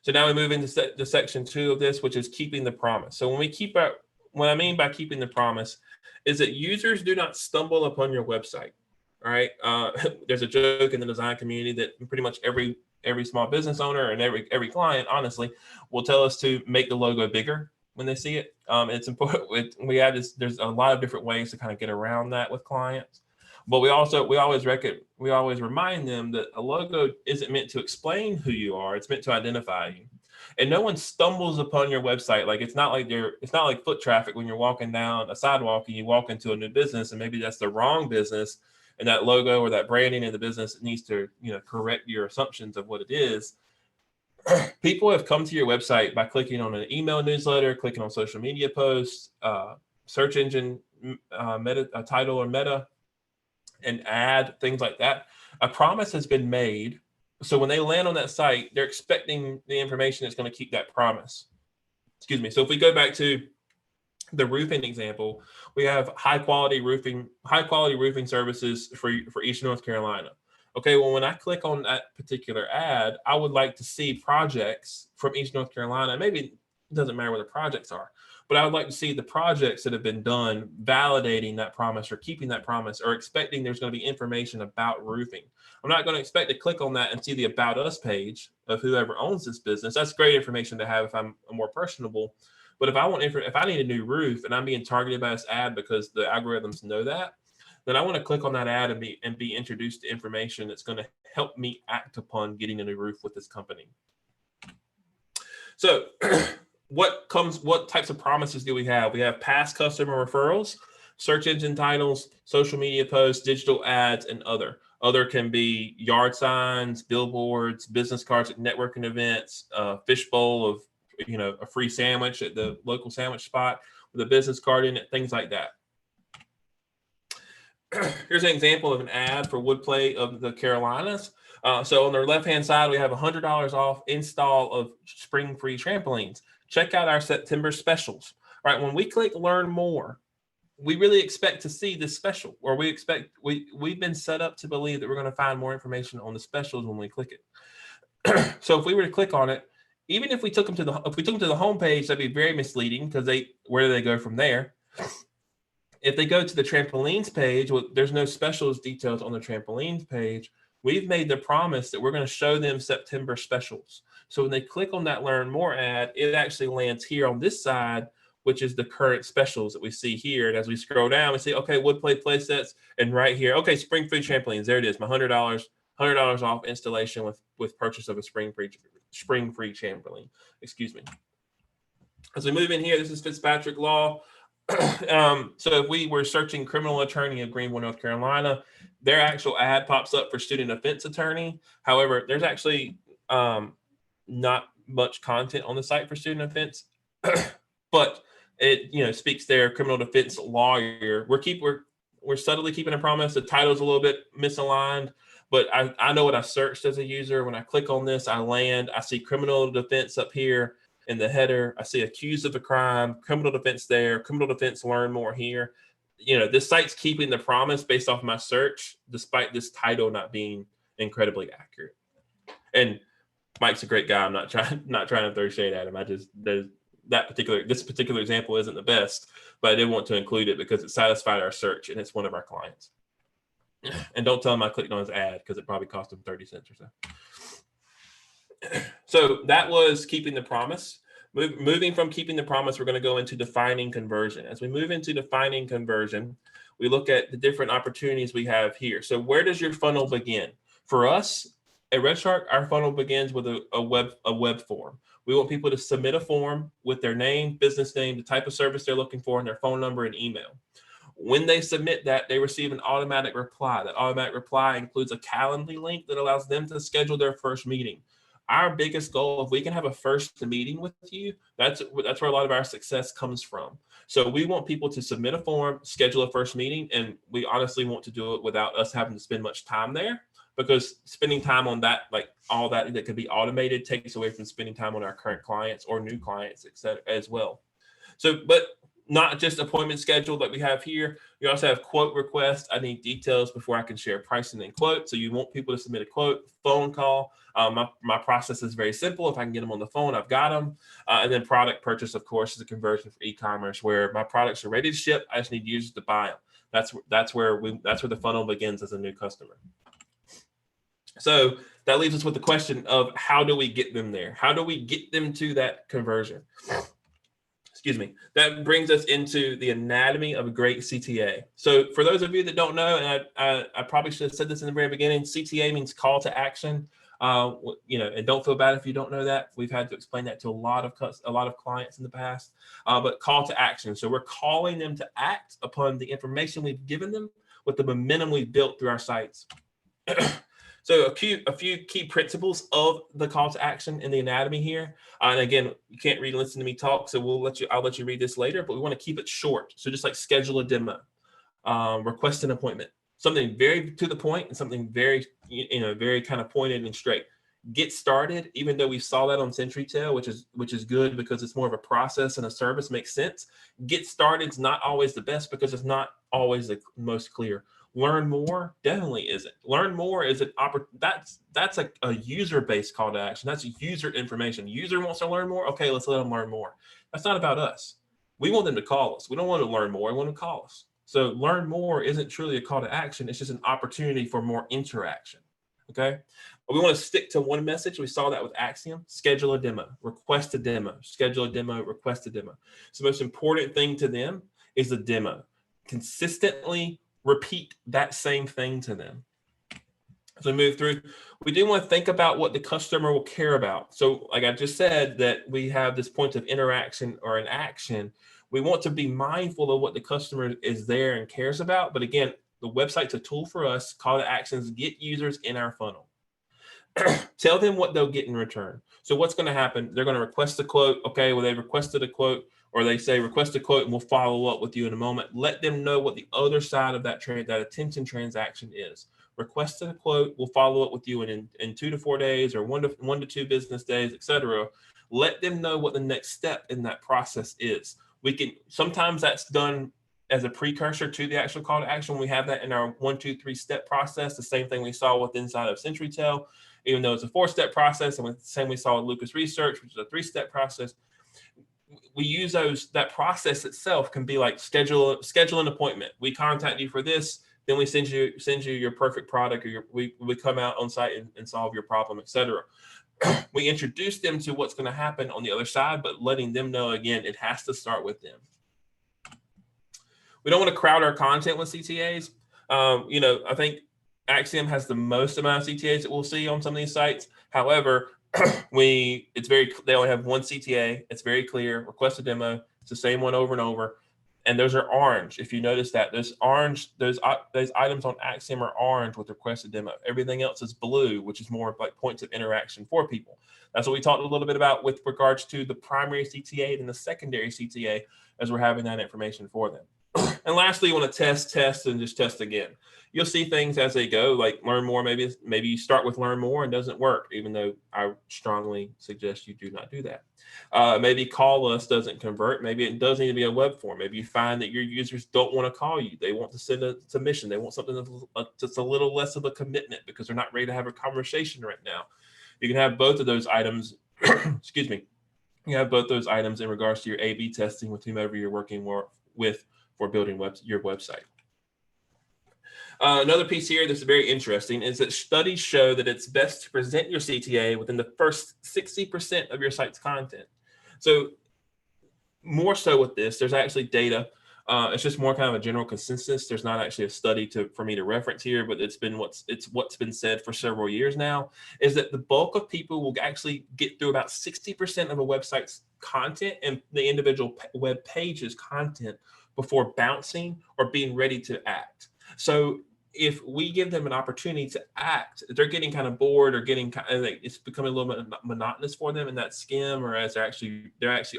So now we move into the section 2 of this, which is keeping the promise. So what I mean by keeping the promise is that users do not stumble upon your website. All right. There's a joke in the design community that pretty much every small business owner and every client, honestly, will tell us to make the logo bigger when they see it. It's important. There's a lot of different ways to kind of get around that with clients. But we always remind them that a logo isn't meant to explain who you are. It's meant to identify you. And no one stumbles upon your website. Like it's not like foot traffic when you're walking down a sidewalk and you walk into a new business and maybe that's the wrong business, and that logo or that branding in the business needs to, correct your assumptions of what it is. People have come to your website by clicking on an email newsletter, clicking on social media posts, search engine title or meta, and ad, things like that. A promise has been made. So when they land on that site, they're expecting the information that's going to keep that promise. Excuse me. So if we go back to the roofing example, we have high quality roofing services for Eastern North Carolina. Okay, well, when I click on that particular ad, I would like to see projects from East North Carolina. Maybe it doesn't matter what the projects are, but I would like to see the projects that have been done validating that promise or keeping that promise or expecting there's going to be information about roofing. I'm not going to expect to click on that and see the About Us page of whoever owns this business. That's great information to have if I'm more personable. But if I need a new roof and I'm being targeted by this ad because the algorithms know that, then I want to click on that ad and be introduced to information that's going to help me act upon getting a new roof with this company. So what types of promises do we have? We have past customer referrals, search engine titles, social media posts, digital ads, and other. Other can be yard signs, billboards, business cards at networking events, a fishbowl of, a free sandwich at the local sandwich spot with a business card in it, things like that. Here's an example of an ad for Woodplay of the Carolinas. So on the left-hand side, we have $100 off install of spring-free trampolines. Check out our September specials. All right, when we click Learn More, we really expect to see this special, or we've been set up to believe that we're going to find more information on the specials when we click it. So if we were to click on it, even if we took them to the home page, that'd be very misleading because where do they go from there? If they go to the trampolines page, well, there's no specials details on the trampolines page. We've made the promise that we're going to show them September specials. So when they click on that Learn More ad, it actually lands here on this side, which is the current specials that we see here. And as we scroll down, we see, okay, Woodplay play sets, and right here, okay, spring-free trampolines. There it is, my $100 off installation with purchase of a spring-free trampoline. Excuse me. As we move in here, this is Fitzpatrick Law. So if we were searching criminal attorney of Greenville, North Carolina, their actual ad pops up for student offense attorney. However, there's actually not much content on the site for student offense, but it speaks there, criminal defense lawyer. We're subtly keeping a promise. The title's a little bit misaligned, but I know what I searched as a user. When I click on this, I see criminal defense up here. In the header, I see accused of a crime, criminal defense there, criminal defense Learn More here. This site's keeping the promise based off my search, despite this title not being incredibly accurate. And Mike's a great guy. I'm not trying to throw shade at him. This particular example isn't the best, but I did want to include it because it satisfied our search and it's one of our clients. And don't tell him I clicked on his ad because it probably cost him 30 cents or so. So that was keeping the promise. Moving from keeping the promise, we're going to go into defining conversion. As we move into defining conversion, we look at the different opportunities we have here. So where does your funnel begin? For us at RedShark, our funnel begins with a web form. We want people to submit a form with their name, business name, the type of service they're looking for, and their phone number and email. When they submit that, they receive an automatic reply. That automatic reply includes a Calendly link that allows them to schedule their first meeting. Our biggest goal, if we can have a first meeting with you, that's where a lot of our success comes from. So we want people to submit a form, schedule a first meeting, and we honestly want to do it without us having to spend much time there, because spending time on that, like all that could be automated, takes away from spending time on our current clients or new clients, et cetera, as well. So, but not just appointment schedule that we have here. You also have quote request. I need details before I can share pricing and quote. So you want people to submit a quote, phone call. My process is very simple. If I can get them on the phone, I've got them. And then product purchase, of course, is a conversion for e-commerce where my products are ready to ship. I just need users to buy them. That's where the funnel begins as a new customer. So that leaves us with the question of how do we get them there? How do we get them to that conversion? Excuse me. That brings us into the anatomy of a great CTA. So for those of you that don't know, and I probably should have said this in the very beginning, CTA means call to action. And don't feel bad if you don't know that. We've had to explain that to a lot of clients in the past. But call to action. So we're calling them to act upon the information we've given them with the momentum we've built through our sites. So a few key principles of the call to action in the anatomy here. And again, you can't read and listen to me talk, so I'll let you read this later, but we want to keep it short. So just like schedule a demo, request an appointment, something very to the point and something very, very kind of pointed and straight. Get started, even though we saw that on CentryTail, which is good because it's more of a process and a service, makes sense. Get started is not always the best because it's not always the most clear. Learn more definitely isn't. Learn more is that's a user-based call to action. That's user information. User wants to learn more. Okay, let's let them learn more. That's not about us. We want them to call us. We don't want to learn more. We want them to call us. So learn more isn't truly a call to action. It's just an opportunity for more interaction. Okay. But we want to stick to one message. We saw that with Axiom. Schedule a demo, request a demo, schedule a demo, request a demo. So the most important thing to them is the demo. Consistently repeat that same thing to them. As we move through, we do want to think about what the customer will care about. So like I just said, that we have this point of interaction or an action. We want to be mindful of what the customer is there and cares about. But again, the website's a tool for us. Call to actions, get users in our funnel. Tell them what they'll get in return. So what's going to happen? They're going to request a quote. Okay, well, they've requested a quote, or they say request a quote and we'll follow up with you in a moment. Let them know what the other side of that attention transaction is. Request a quote, we'll follow up with you in 2 to 4 days or 1 to 2 business days, etc. Let them know what the next step in that process is. Sometimes that's done as a precursor to the actual call to action. We have that in our 1, 2, 3 step process. The same thing we saw with inside of CentryTail, even though it's a 4-step process, and the same we saw with Lucas Research, which is a 3-step process. We use that process itself can be like schedule an appointment. We contact you for this, then we send you your perfect product, or we come out on site and solve your problem, etc. We introduce them to what's going to happen on the other side, but letting them know, again, it has to start with them. We don't want to crowd our content with CTAs. I think Axiom has the most amount of CTAs that we'll see on some of these sites. However, they only have one CTA. It's very clear. Request a demo. It's the same one over and over. And those are orange. If you notice that, those items on Axiom are orange with request a demo. Everything else is blue, which is more like points of interaction for people. That's what we talked a little bit about with regards to the primary CTA and the secondary CTA, as we're having that information for them. And lastly, you want to test, and just test again. You'll see things as they go, like learn more. Maybe you start with learn more and doesn't work, even though I strongly suggest you do not do that. Maybe call us doesn't convert. Maybe it does need to be a web form. Maybe you find that your users don't want to call you. They want to send a submission. They want something that's a little less of a commitment because they're not ready to have a conversation right now. You can have both of those items. Excuse me. You have both those items in regards to your A/B testing with whomever you're working with for building your website. Another piece here that's very interesting is that studies show that it's best to present your CTA within the first 60% of your site's content. So more so with this, there's actually data. It's just more kind of a general consensus. There's not actually a study for me to reference here, but it's what's been said for several years now, is that the bulk of people will actually get through about 60% of a website's content and the individual web page's content before bouncing or being ready to act. So if we give them an opportunity to act, they're getting kind of bored or getting kind of like, it's becoming a little bit monotonous for them in that skim, or as they're actually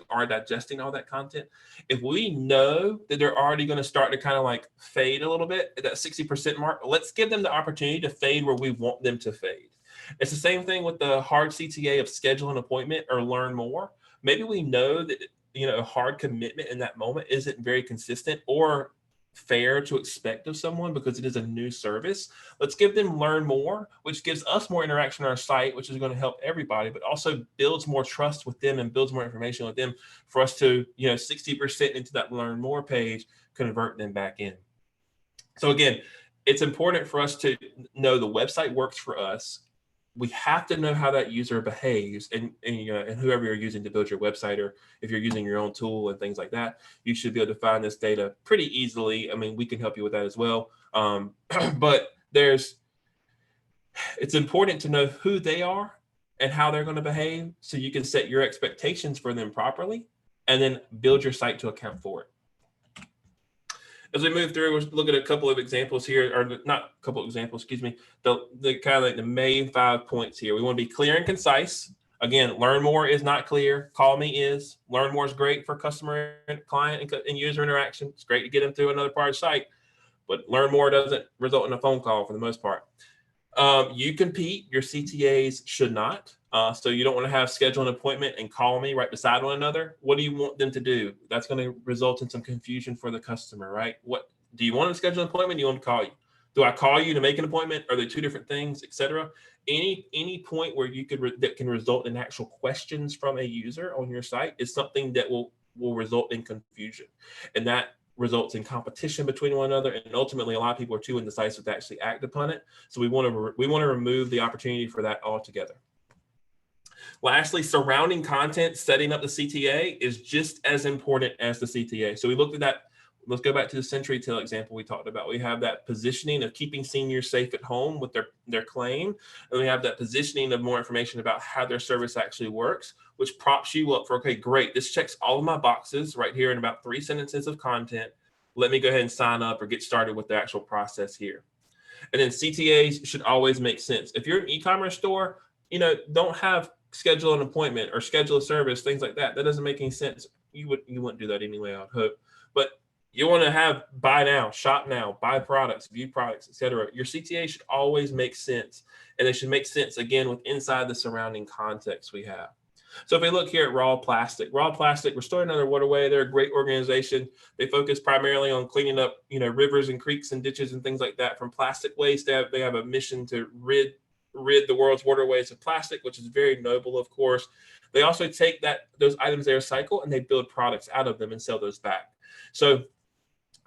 are digesting all that content. If we know that they're already going to start to kind of like fade a little bit at that 60% mark, let's give them the opportunity to fade where we want them to fade. It's the same thing with the hard CTA of schedule an appointment or learn more. Maybe we know that, a hard commitment in that moment isn't very consistent or fair to expect of someone because it is a new service. Let's give them learn more, which gives us more interaction on our site, which is going to help everybody, but also builds more trust with them and builds more information with them for us to, 60% into that learn more page, convert them back in. So again, it's important for us to know the website works for us. We have to know how that user behaves, and whoever you're using to build your website, or if you're using your own tool and things like that, you should be able to find this data pretty easily. I mean, we can help you with that as well. But it's important to know who they are and how they're going to behave so you can set your expectations for them properly and then build your site to account for it. As we move through, we'll look at a couple of examples here, or not a couple of examples, excuse me, the kind of like the main 5 points here. We want to be clear and concise. Again, learn more is not clear. Call me is. Learn more is great for customer and client and user interaction. It's great to get them through another part of the site, but learn more doesn't result in a phone call for the most part. You compete, your CTAs should not. So you don't want to have schedule an appointment and call me right beside one another. What do you want them to do? That's going to result in some confusion for the customer, right? What do you want to schedule an appointment? Do you want to call you? Do I call you to make an appointment? Are they two different things, etc.? Any point where you that can result in actual questions from a user on your site is something that will result in confusion, and that results in competition between one another, and ultimately a lot of people are too indecisive to actually act upon it. So we want to remove the opportunity for that altogether. Lastly, surrounding content, setting up the CTA is just as important as the CTA. So we looked at that. Let's go back to the CenturyTel example we talked about. We have that positioning of keeping seniors safe at home with their claim. And we have that positioning of more information about how their service actually works, which props you up for, okay, great. This checks all of my boxes right here in about 3 sentences of content. Let me go ahead and sign up or get started with the actual process here. And then CTAs should always make sense. If you're an e-commerce store, don't have schedule an appointment or schedule a service, things like that. That doesn't make any sense. You wouldn't do that anyway, I would hope. But you want to have buy now, shop now, buy products, view products, etc. Your CTA should always make sense, and they should make sense again with inside the surrounding context we have. So if we look here at Raw Plastic, Restoring Another Waterway, they're a great organization. They focus primarily on cleaning up, rivers and creeks and ditches and things like that from plastic waste. They have a mission to rid the world's waterways of plastic, which is very noble, of course. They also take those items they recycle and they build products out of them and sell those back. So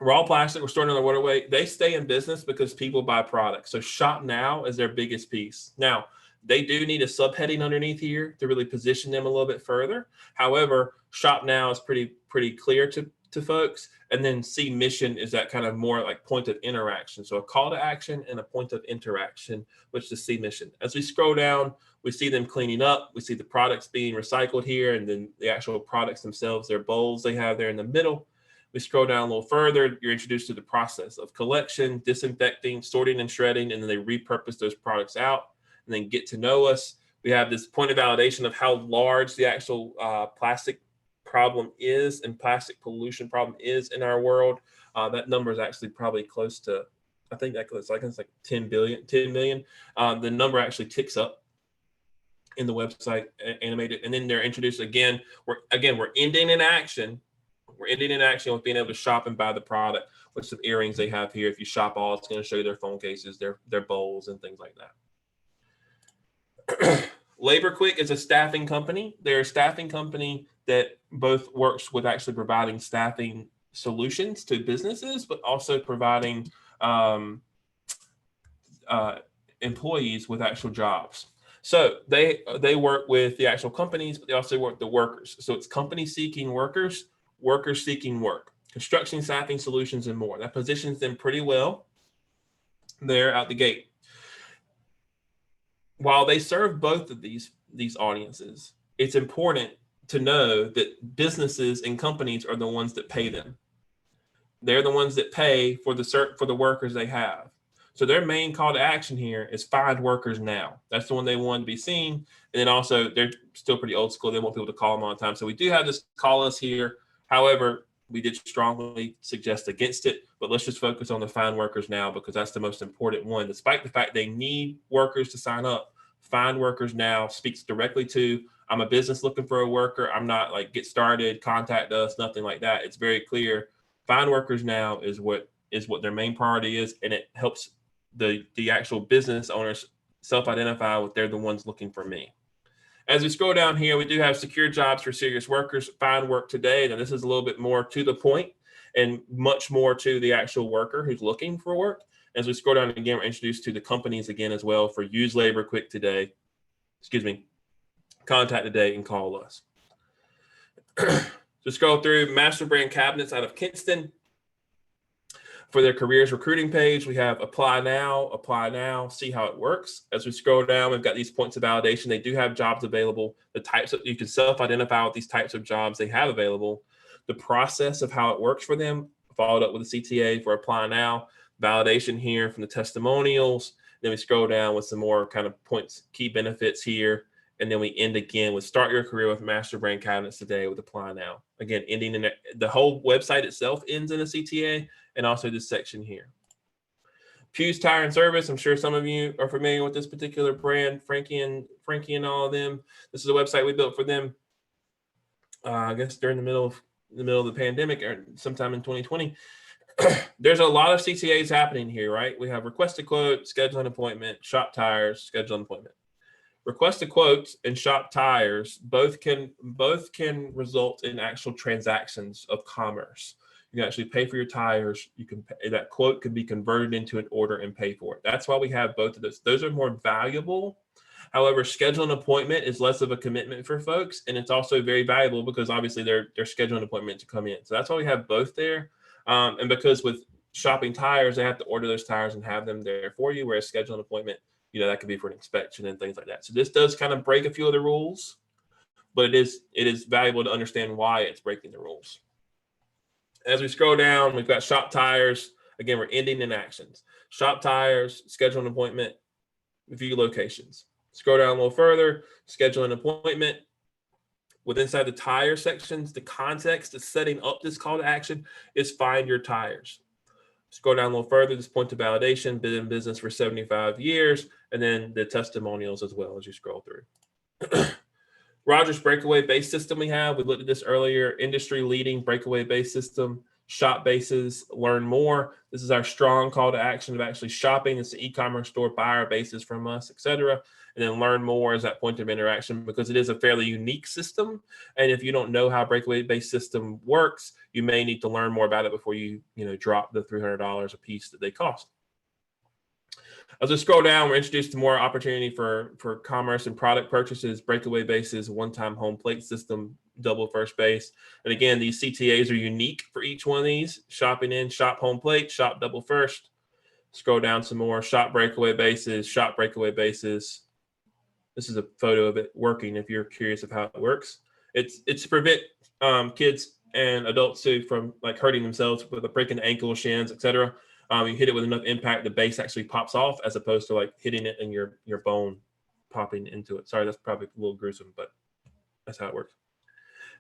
Raw Plastic, Restoring Another Waterway, they stay in business because people buy products. So Shop Now is their biggest piece. Now, they do need a subheading underneath here to really position them a little bit further. However, Shop Now is pretty clear to folks. And then See Mission is that kind of more like point of interaction. So a call to action and a point of interaction, which is See Mission. As we scroll down, we see them cleaning up. We see the products being recycled here, and then the actual products themselves, their bowls they have there in the middle. We scroll down a little further, you're introduced to the process of collection, disinfecting, sorting, and shredding, and then they repurpose those products out and then Get to Know Us. We have this point of validation of how large the actual plastic problem is and plastic pollution problem is in our world. That number is actually probably close to, I think it's like 10 million. The number actually ticks up in the website animated, and then they're introduced again. We're ending in action. We're ending in action with being able to shop and buy the product with some earrings they have here. If you shop all, it's going to show you their phone cases, their bowls, and things like that. LaborQuick is a staffing company. They're a staffing company that both works with actually providing staffing solutions to businesses, but also providing employees with actual jobs. So they work with the actual companies, but they also work with the workers. So it's companies seeking workers, workers seeking work, construction, staffing solutions, and more. That positions them pretty well there out the gate. While they serve both of these audiences, it's important to know that businesses and companies are the ones that pay them. They're the ones that pay for the workers they have. So their main call to action here is find workers now. That's the one they want to be seen. And then also they're still pretty old school. They want people to call them all the time. So we do have this call us here. However, we did strongly suggest against it, but let's just focus on the find workers now because that's the most important one. Despite the fact they need workers to sign up, find workers now speaks directly to, I'm a business looking for a worker. I'm not like get started, contact us, nothing like that. It's very clear. Find workers now is what their main priority is, and it helps the actual business owners self-identify with they're the ones looking for me. As we scroll down here, we do have secure jobs for serious workers, find work today. Now this is a little bit more to the point and much more to the actual worker who's looking for work. As we scroll down again, we're introduced to the companies again as well for use labor quick today, contact today and call us. So scroll through master brand cabinets out of Kinston. For their careers recruiting page, we have apply now, see how it works. As we scroll down, we've got these points of validation. They do have jobs available. The types that you can self-identify with these types of jobs they have available. The process of how it works for them, followed up with the CTA for apply now, validation here from the testimonials. Then we scroll down with some more kind of points, key benefits here. And then we end again with start your career with master brand cabinets today with apply now. Again, ending in the whole website itself ends in a CTA and also this section here. Pugh's Tire and Service. I'm sure some of you are familiar with this particular brand, Frankie and all of them. This is a website we built for them. I guess during the middle of the pandemic or sometime in 2020. There's a lot of CTAs happening here, right? We have request a quote, schedule an appointment, shop tires, schedule an appointment. Request a quote and shop tires both can result in actual transactions of commerce. You can actually pay for your tires. You can pay, that quote can be converted into an order and pay for it. That's why we have both of those. Those are more valuable. However, schedule an appointment is less of a commitment for folks, and it's also very valuable because obviously they're scheduling an appointment to come in. So that's why we have both there. And because with shopping tires, they have to order those tires and have them there for you, whereas schedule an appointment, that could be for an inspection and things like that. So this does kind of break a few of the rules, but it is valuable to understand why it's breaking the rules. As we scroll down, we've got shop tires. Again, we're ending in actions. Shop tires, schedule an appointment, view locations. Scroll down a little further, schedule an appointment. With inside the tire sections, the context of setting up this call to action is find your tires. Scroll down a little further, this point of validation, been in business for 75 years, and then the testimonials as well as you scroll through. Rogers breakaway base system we have. We looked at this earlier, industry leading breakaway base system, shop bases, learn more. This is our strong call to action of actually shopping. It's the e-commerce store, buy our bases from us, etc. And then learn more is that point of interaction because it is a fairly unique system. And if you don't know how breakaway base system works, you may need to learn more about it before you drop the $300 a piece that they cost. As we scroll down, we're introduced to more opportunity for commerce and product purchases, breakaway bases, one-time home plate system, double first base. And again, these CTAs are unique for each one of these. Shopping in, shop home plate, shop double first. Scroll down some more, shop breakaway bases, shop breakaway bases. This is a photo of it working if you're curious of how it works. It's to prevent kids and adults too from like hurting themselves with a breaking ankle, shins, etc. You hit it with enough impact, the base actually pops off as opposed to like hitting it and your bone popping into it. Sorry, that's probably a little gruesome, but that's how it works.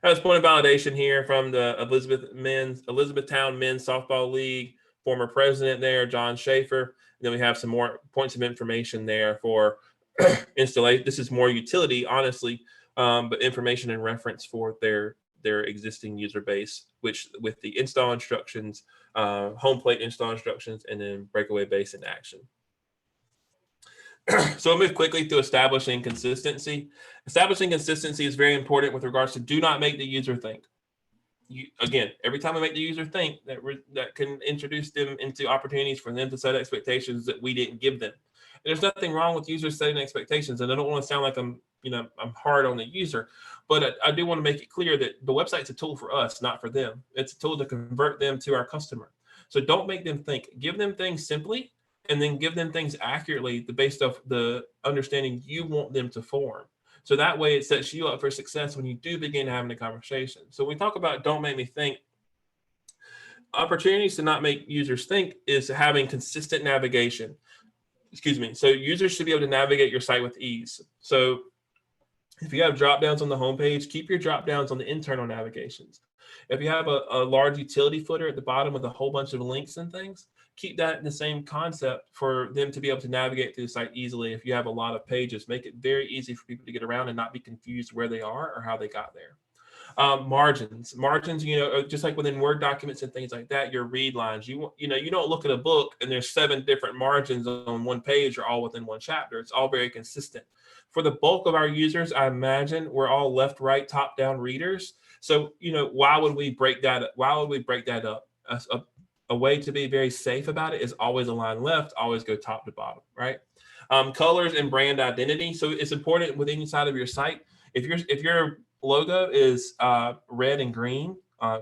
That's point of validation here from the Elizabethtown Men's Softball League, former president there, John Schaefer. And then we have some more points of information there for installation. This is more utility, honestly, but information and reference for their existing user base, which with the install instructions, home plate install instructions, and then breakaway base in action. So we'll move quickly through establishing consistency. Establishing consistency is very important with regards to do not make the user think. Again, every time we make the user think, that can introduce them into opportunities for them to set expectations that we didn't give them. There's nothing wrong with users setting expectations, and I don't want to sound like I'm hard on the user, but I do want to make it clear that the website's a tool for us, not for them. It's a tool to convert them to our customer. So don't make them think. Give them things simply, and then give them things accurately based off the understanding you want them to form. So that way it sets you up for success when you do begin having a conversation. So we talk about don't make me think. Opportunities to not make users think is having consistent navigation. Excuse me. So users should be able to navigate your site with ease. So if you have drop downs on the homepage, keep your drop downs on the internal navigations. If you have a large utility footer at the bottom with a whole bunch of links and things, keep that in the same concept for them to be able to navigate through the site easily. If you have a lot of pages, make it very easy for people to get around and not be confused where they are or how they got there. Margins, just like within Word documents and things like that, your read lines, you don't look at a book and there's 7 different margins on one page or all within one chapter. It's all very consistent. For the bulk of our users, I imagine we're all left, right, top down readers. So, why would we break that up? A way to be very safe about it is always align left, always go top to bottom, right? Colors and brand identity. So it's important within inside of your site. If your logo is red and green,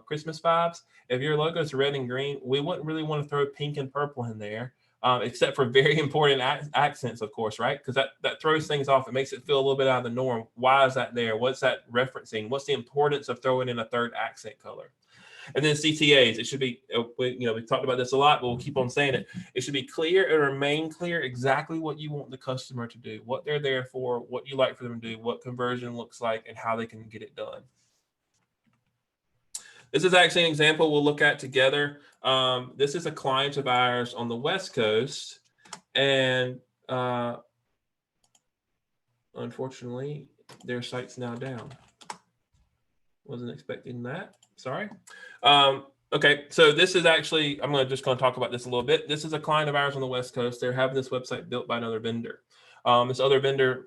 Christmas vibes. If your logo is red and green, we wouldn't really want to throw pink and purple in there, except for very important accents, of course, right? Because that throws things off. It makes it feel a little bit out of the norm. Why is that there? What's that referencing? What's the importance of throwing in a third accent color? And then CTAs, it should be, we talked about this a lot, but we'll keep on saying it. It should be clear and remain clear exactly what you want the customer to do, what they're there for, what you like for them to do, what conversion looks like, and how they can get it done. This is actually an example we'll look at together. This is a client of ours on the West Coast, and unfortunately, their site's now down. Wasn't expecting that. Sorry. Okay, so this is actually, I'm just going to talk about this a little bit. This is a client of ours on the West Coast. They're having this website built by another vendor. This other vendor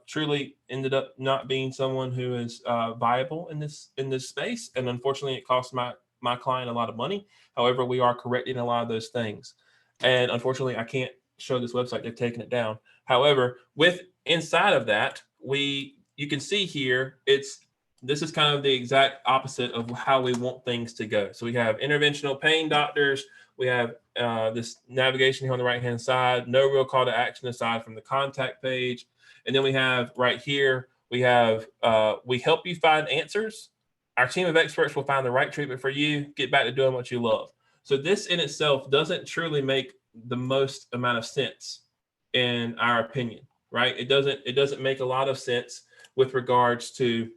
truly ended up not being someone who is viable in this space, and unfortunately, it cost my client a lot of money. However, we are correcting a lot of those things, and unfortunately, I can't show this website. They've taken it down. However, with inside of that, you can see here this is kind of the exact opposite of how we want things to go. So we have interventional pain doctors. We have this navigation here on the right-hand side, no real call to action aside from the contact page. And then we have right here, we have, we help you find answers. Our team of experts will find the right treatment for you. Get back to doing what you love. So this in itself doesn't truly make the most amount of sense in our opinion, right? It doesn't make a lot of sense with regards to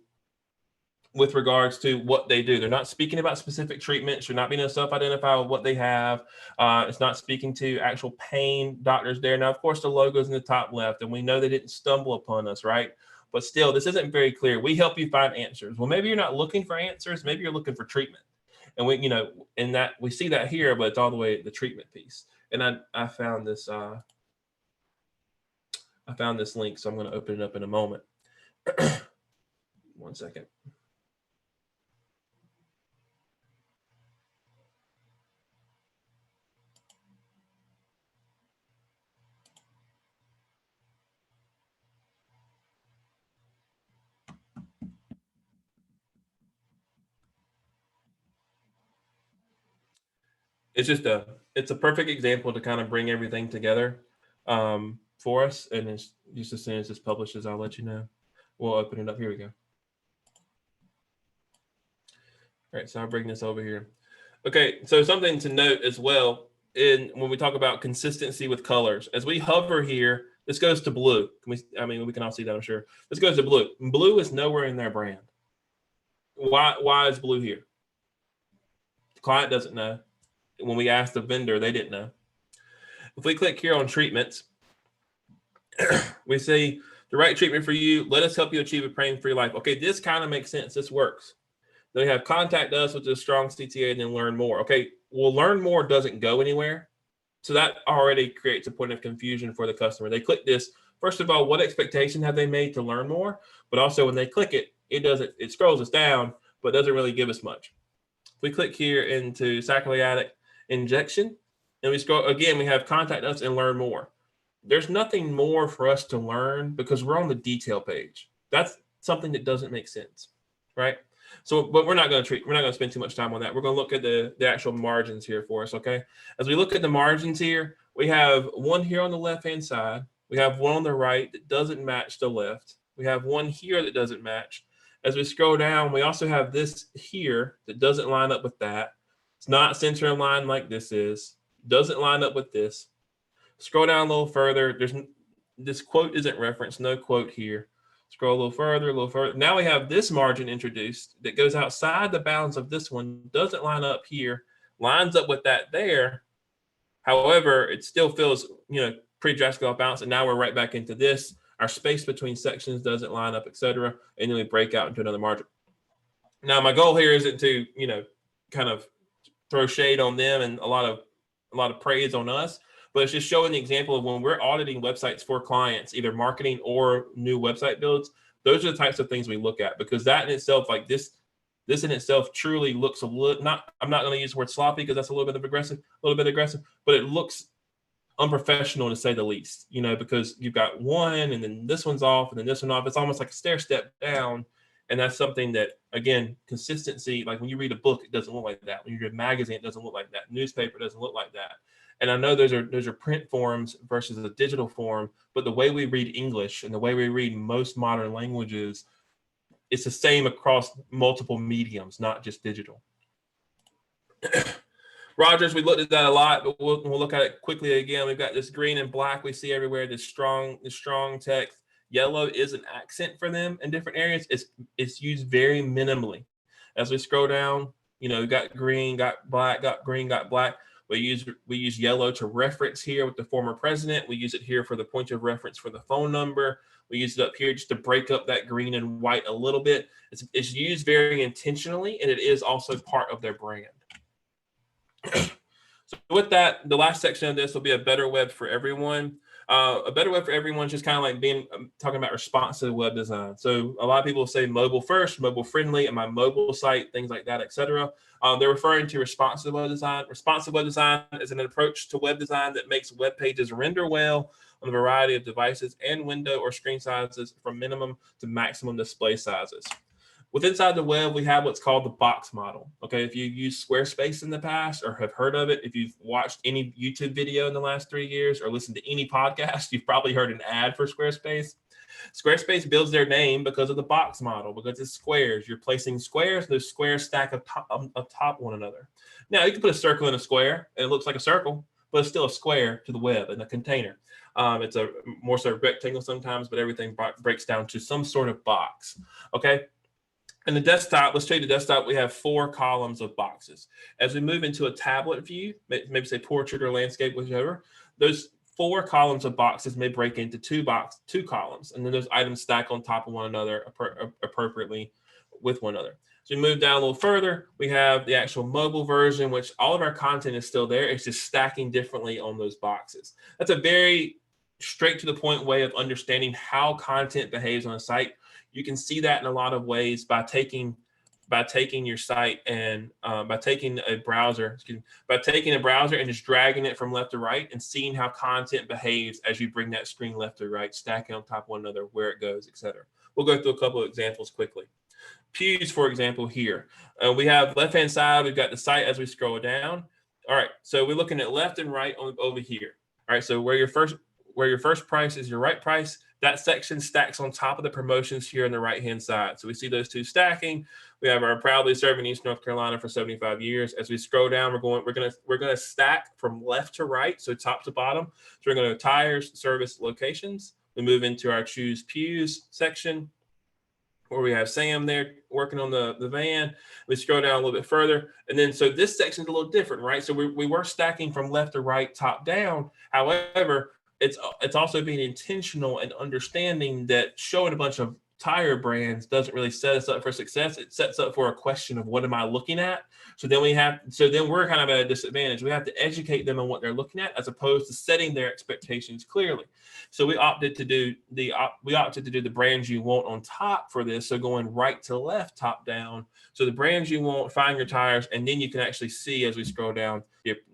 what they do. They're not speaking about specific treatments. You're not being able to self-identify with what they have. It's not speaking to actual pain doctors there. Now, of course, the logo's in the top left, and we know they didn't stumble upon us, right? But still, this isn't very clear. We help you find answers. Well, maybe you're not looking for answers. Maybe you're looking for treatment. And we see that here, but it's all the way at the treatment piece. And I found this link, so I'm going to open it up in a moment. 1 second. It's a perfect example to kind of bring everything together for us. And it's just as soon as this publishes, I'll let you know. We'll open it up. Here we go. All right, so I'll bring this over here. Okay, so something to note as well when we talk about consistency with colors. As we hover here, this goes to blue. We can all see that, I'm sure. This goes to blue. Blue is nowhere in their brand. Why is blue here? The client doesn't know. When we asked the vendor, they didn't know. If we click here on treatments, we see the right treatment for you. Let us help you achieve a pain-free life. Okay, this kind of makes sense. This works. Then we have contact us with a strong CTA and then learn more. Okay, well, learn more doesn't go anywhere. So that already creates a point of confusion for the customer. They click this. First of all, what expectation have they made to learn more? But also when they click it, it scrolls us down, but doesn't really give us much. If we click here into sacroiliac injection, and we scroll again, we have contact us and learn more. there's nothing more for us to learn because we're on the detail page. That's something that doesn't make sense, right? So, but we're not going to spend too much time on that. We're going to look at the actual margins here for us, okay? As we look at the margins here, we have one here on the left-hand side. We have one on the right that doesn't match the left. We have one here that doesn't match. As we scroll down, we also have this here that doesn't line up with that. It's not center aligned like this is. Doesn't line up with this. Scroll down a little further. This quote isn't referenced. No quote here. Scroll a little further. Now we have this margin introduced that goes outside the bounds of this one. Doesn't line up here. Lines up with that there. However, it still feels, pretty drastically off balance. And now we're right back into this. Our space between sections doesn't line up, etc. And then we break out into another margin. Now, my goal here isn't to, kind of throw shade on them and a lot of praise on us, but it's just showing the example of when we're auditing websites for clients, either marketing or new website builds. Those are the types of things we look at, because that in itself, like this in itself truly looks a little, I'm not going to use the word sloppy because that's a little bit aggressive, but it looks unprofessional to say the least, because you've got one and then this one's off and then this one off. It's almost like a stair step down. And that's something that, again, consistency, like when you read a book, it doesn't look like that. When you read a magazine, it doesn't look like that. Newspaper doesn't look like that. And I know those are print forms versus a digital form, but the way we read English and the way we read most modern languages, it's the same across multiple mediums, not just digital. Rogers, we looked at that a lot, but we'll look at it quickly again. We've got this green and black we see everywhere, this strong text. Yellow is an accent for them in different areas. It's used very minimally. As we scroll down, got green, got black, got green, got black. We use yellow to reference here with the former president. We use it here for the point of reference for the phone number. We use it up here just to break up that green and white a little bit. It's used very intentionally, and it is also part of their brand. So with that, the last section of this will be a better web for everyone. A better web for everyone is just kind of like talking about responsive web design. So a lot of people say mobile first, mobile friendly, and my mobile site, things like that, etc. They're referring to responsive web design. Responsive web design is an approach to web design that makes web pages render well on a variety of devices and window or screen sizes from minimum to maximum display sizes. With inside the web, we have what's called the box model. Okay, if you used Squarespace in the past or have heard of it, if you've watched any YouTube video in the last 3 years or listened to any podcast, you've probably heard an ad for Squarespace. Squarespace builds their name because of the box model, because it's squares. You're placing squares, those squares stack atop one another. Now, you can put a circle in a square, and it looks like a circle, but it's still a square to the web and a container. It's a more sort of rectangle sometimes, but everything breaks down to some sort of box. Okay. In the desktop, let's show you the desktop. We have 4 columns of boxes. As we move into a tablet view, maybe say portrait or landscape, whichever, those 4 columns of boxes may break into 2 columns, and then those items stack on top of one another appropriately with one another. So we move down a little further. We have the actual mobile version, which all of our content is still there. It's just stacking differently on those boxes. That's a very straight to the point way of understanding how content behaves on a site. You can see that in a lot of ways by taking your site and by taking a browser and just dragging it from left to right and seeing how content behaves as you bring that screen left to right, stacking on top of one another, where it goes, etc. We'll go through a couple of examples quickly. Pews, for example, here. We have left-hand side, we've got the site as we scroll down. All right, so we're looking at left and right over here. All right, so where your first price is your right price, that section stacks on top of the promotions here on the right-hand side. So we see those 2 stacking. We have our proudly serving East North Carolina for 75 years. As we scroll down, we're gonna stack from left to right, so top to bottom. So we're gonna go tires, service, locations. We move into our choose pews section, where we have Sam there working on the van. We scroll down a little bit further. And then, so this section's a little different, right? So we were stacking from left to right, top down. However, it's also being intentional and understanding that showing a bunch of tire brands doesn't really set us up for success. It sets up for a question of what am I looking at? So then we're kind of at a disadvantage. We have to educate them on what they're looking at as opposed to setting their expectations clearly. So we opted to do the brands you want on top for this. So going right to left, top down. So the brands you want, find your tires, and then you can actually see as we scroll down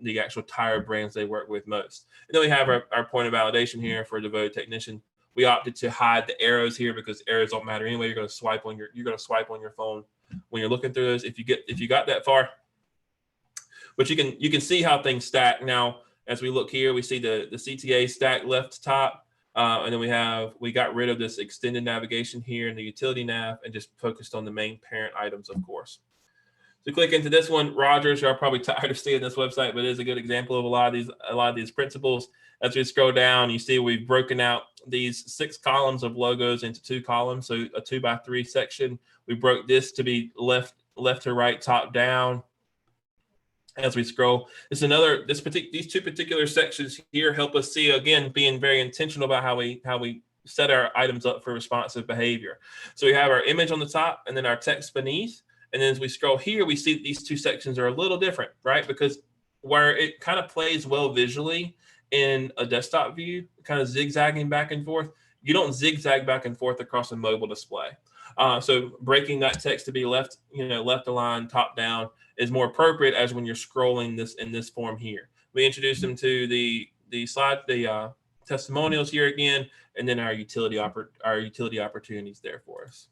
the actual tire brands they work with most. And then we have our point of validation here for a devoted technician. We opted to hide the arrows here because arrows don't matter anyway. You're going to swipe on your phone when you're looking through those. If you got that far, but you can see how things stack now. As we look here, we see the CTA stack left to top, and then we got rid of this extended navigation here in the utility nav and just focused on the main parent items, of course. So click into this one, Rogers. You're probably tired of seeing this website, but it is a good example of a lot of these principles. As we scroll down, you see we've broken out these 6 columns of logos into 2 columns, so a 2x3 section. We broke this to be left to right, top down. As we scroll, these 2 particular sections here help us see, again, being very intentional about how we set our items up for responsive behavior. So we have our image on the top and then our text beneath. And then as we scroll here, we see these 2 sections are a little different, right? Because where it kind of plays well visually in a desktop view, kind of zigzagging back and forth, you don't zigzag back and forth across a mobile display. So breaking that text to be left aligned, top down is more appropriate as when you're scrolling this in this form here. We introduced them to the testimonials here again, and then our utility opportunities there for us.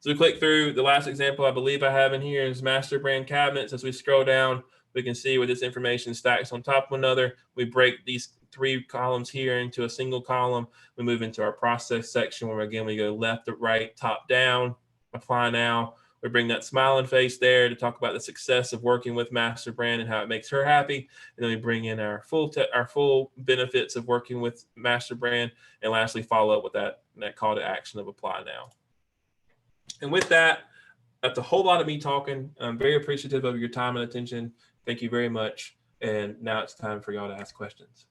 So we click through. The last example I believe I have in here is master brand cabinets. As we scroll down, we can see where this information stacks on top of one another. We break these 3 columns here into a single column. We move into our process section where, again, we go left to right, top down, apply now. We bring that smiling face there to talk about the success of working with master brand and how it makes her happy. And then we bring in our full benefits of working with master brand. And lastly, follow up with that call to action of apply now. And with that, that's a whole lot of me talking. I'm very appreciative of your time and attention. Thank you very much. And now it's time for y'all to ask questions.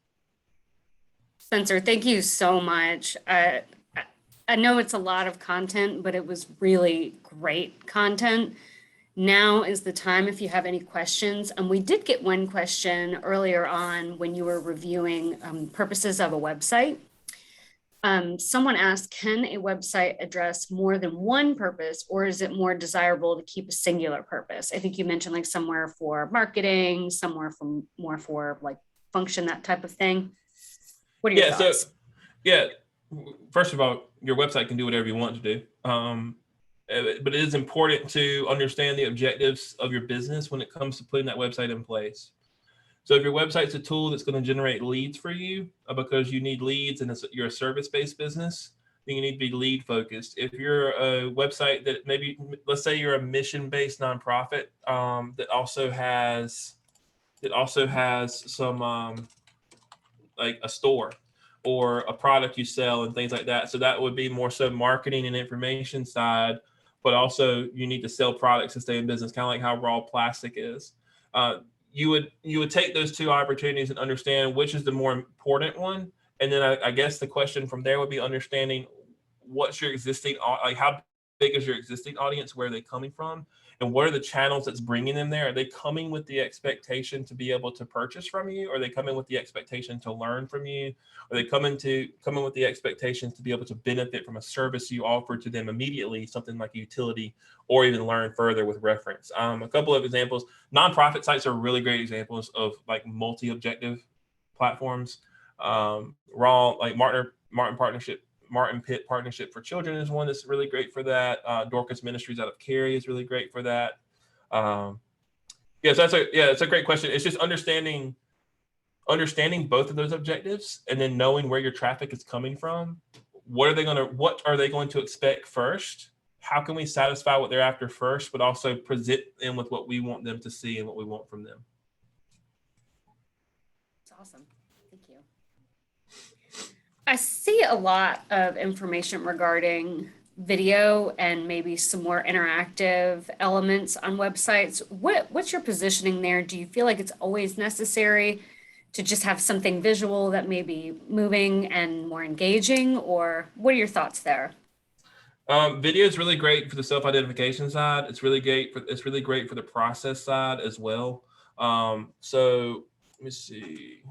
Spencer, thank you so much. I know it's a lot of content, but it was really great content. Now is the time if you have any questions. And we did get one question earlier on when you were reviewing purposes of a website. Someone asked, can a website address more than one purpose, or is it more desirable to keep a singular purpose? I think you mentioned like somewhere for marketing, somewhere more for like function, that type of thing. What are your thoughts? First of all, your website can do whatever you want to do. But it is important to understand the objectives of your business when it comes to putting that website in place. So if your website's a tool that's going to generate leads for you because you need leads and you're a service-based business, then you need to be lead focused. If you're a website that maybe, let's say you're a mission-based nonprofit that also has some like a store or a product you sell and things like that. So that would be more so marketing and information side, but also you need to sell products to stay in business, kind of like how Raw Plastic is. You would take those 2 opportunities and understand which is the more important one. And then I guess the question from there would be understanding what's your existing, like how big is your existing audience? Where are they coming from? And what are the channels that's bringing them there? Are they coming with the expectation to be able to purchase from you? Or are they coming with the expectation to learn from you? Are they coming with the expectations to be able to benefit from a service you offer to them immediately, something like a utility, or even learn further with reference? A couple of examples. Nonprofit sites are really great examples of like multi-objective platforms. Like Martin Pitt Partnership for Children is one that's really great for that. Dorcas Ministries out of Cary is really great for that. It's a great question. It's just understanding both of those objectives and then knowing where your traffic is coming from. What are they going to expect first? How can we satisfy what they're after first, but also present them with what we want them to see and what we want from them? That's awesome. Thank you. I see a lot of information regarding video and maybe some more interactive elements on websites. What's your positioning there? Do you feel like it's always necessary to just have something visual that may be moving and more engaging, or what are your thoughts there? Video is really great for the self-identification side. It's really great for the process side as well. So let me see.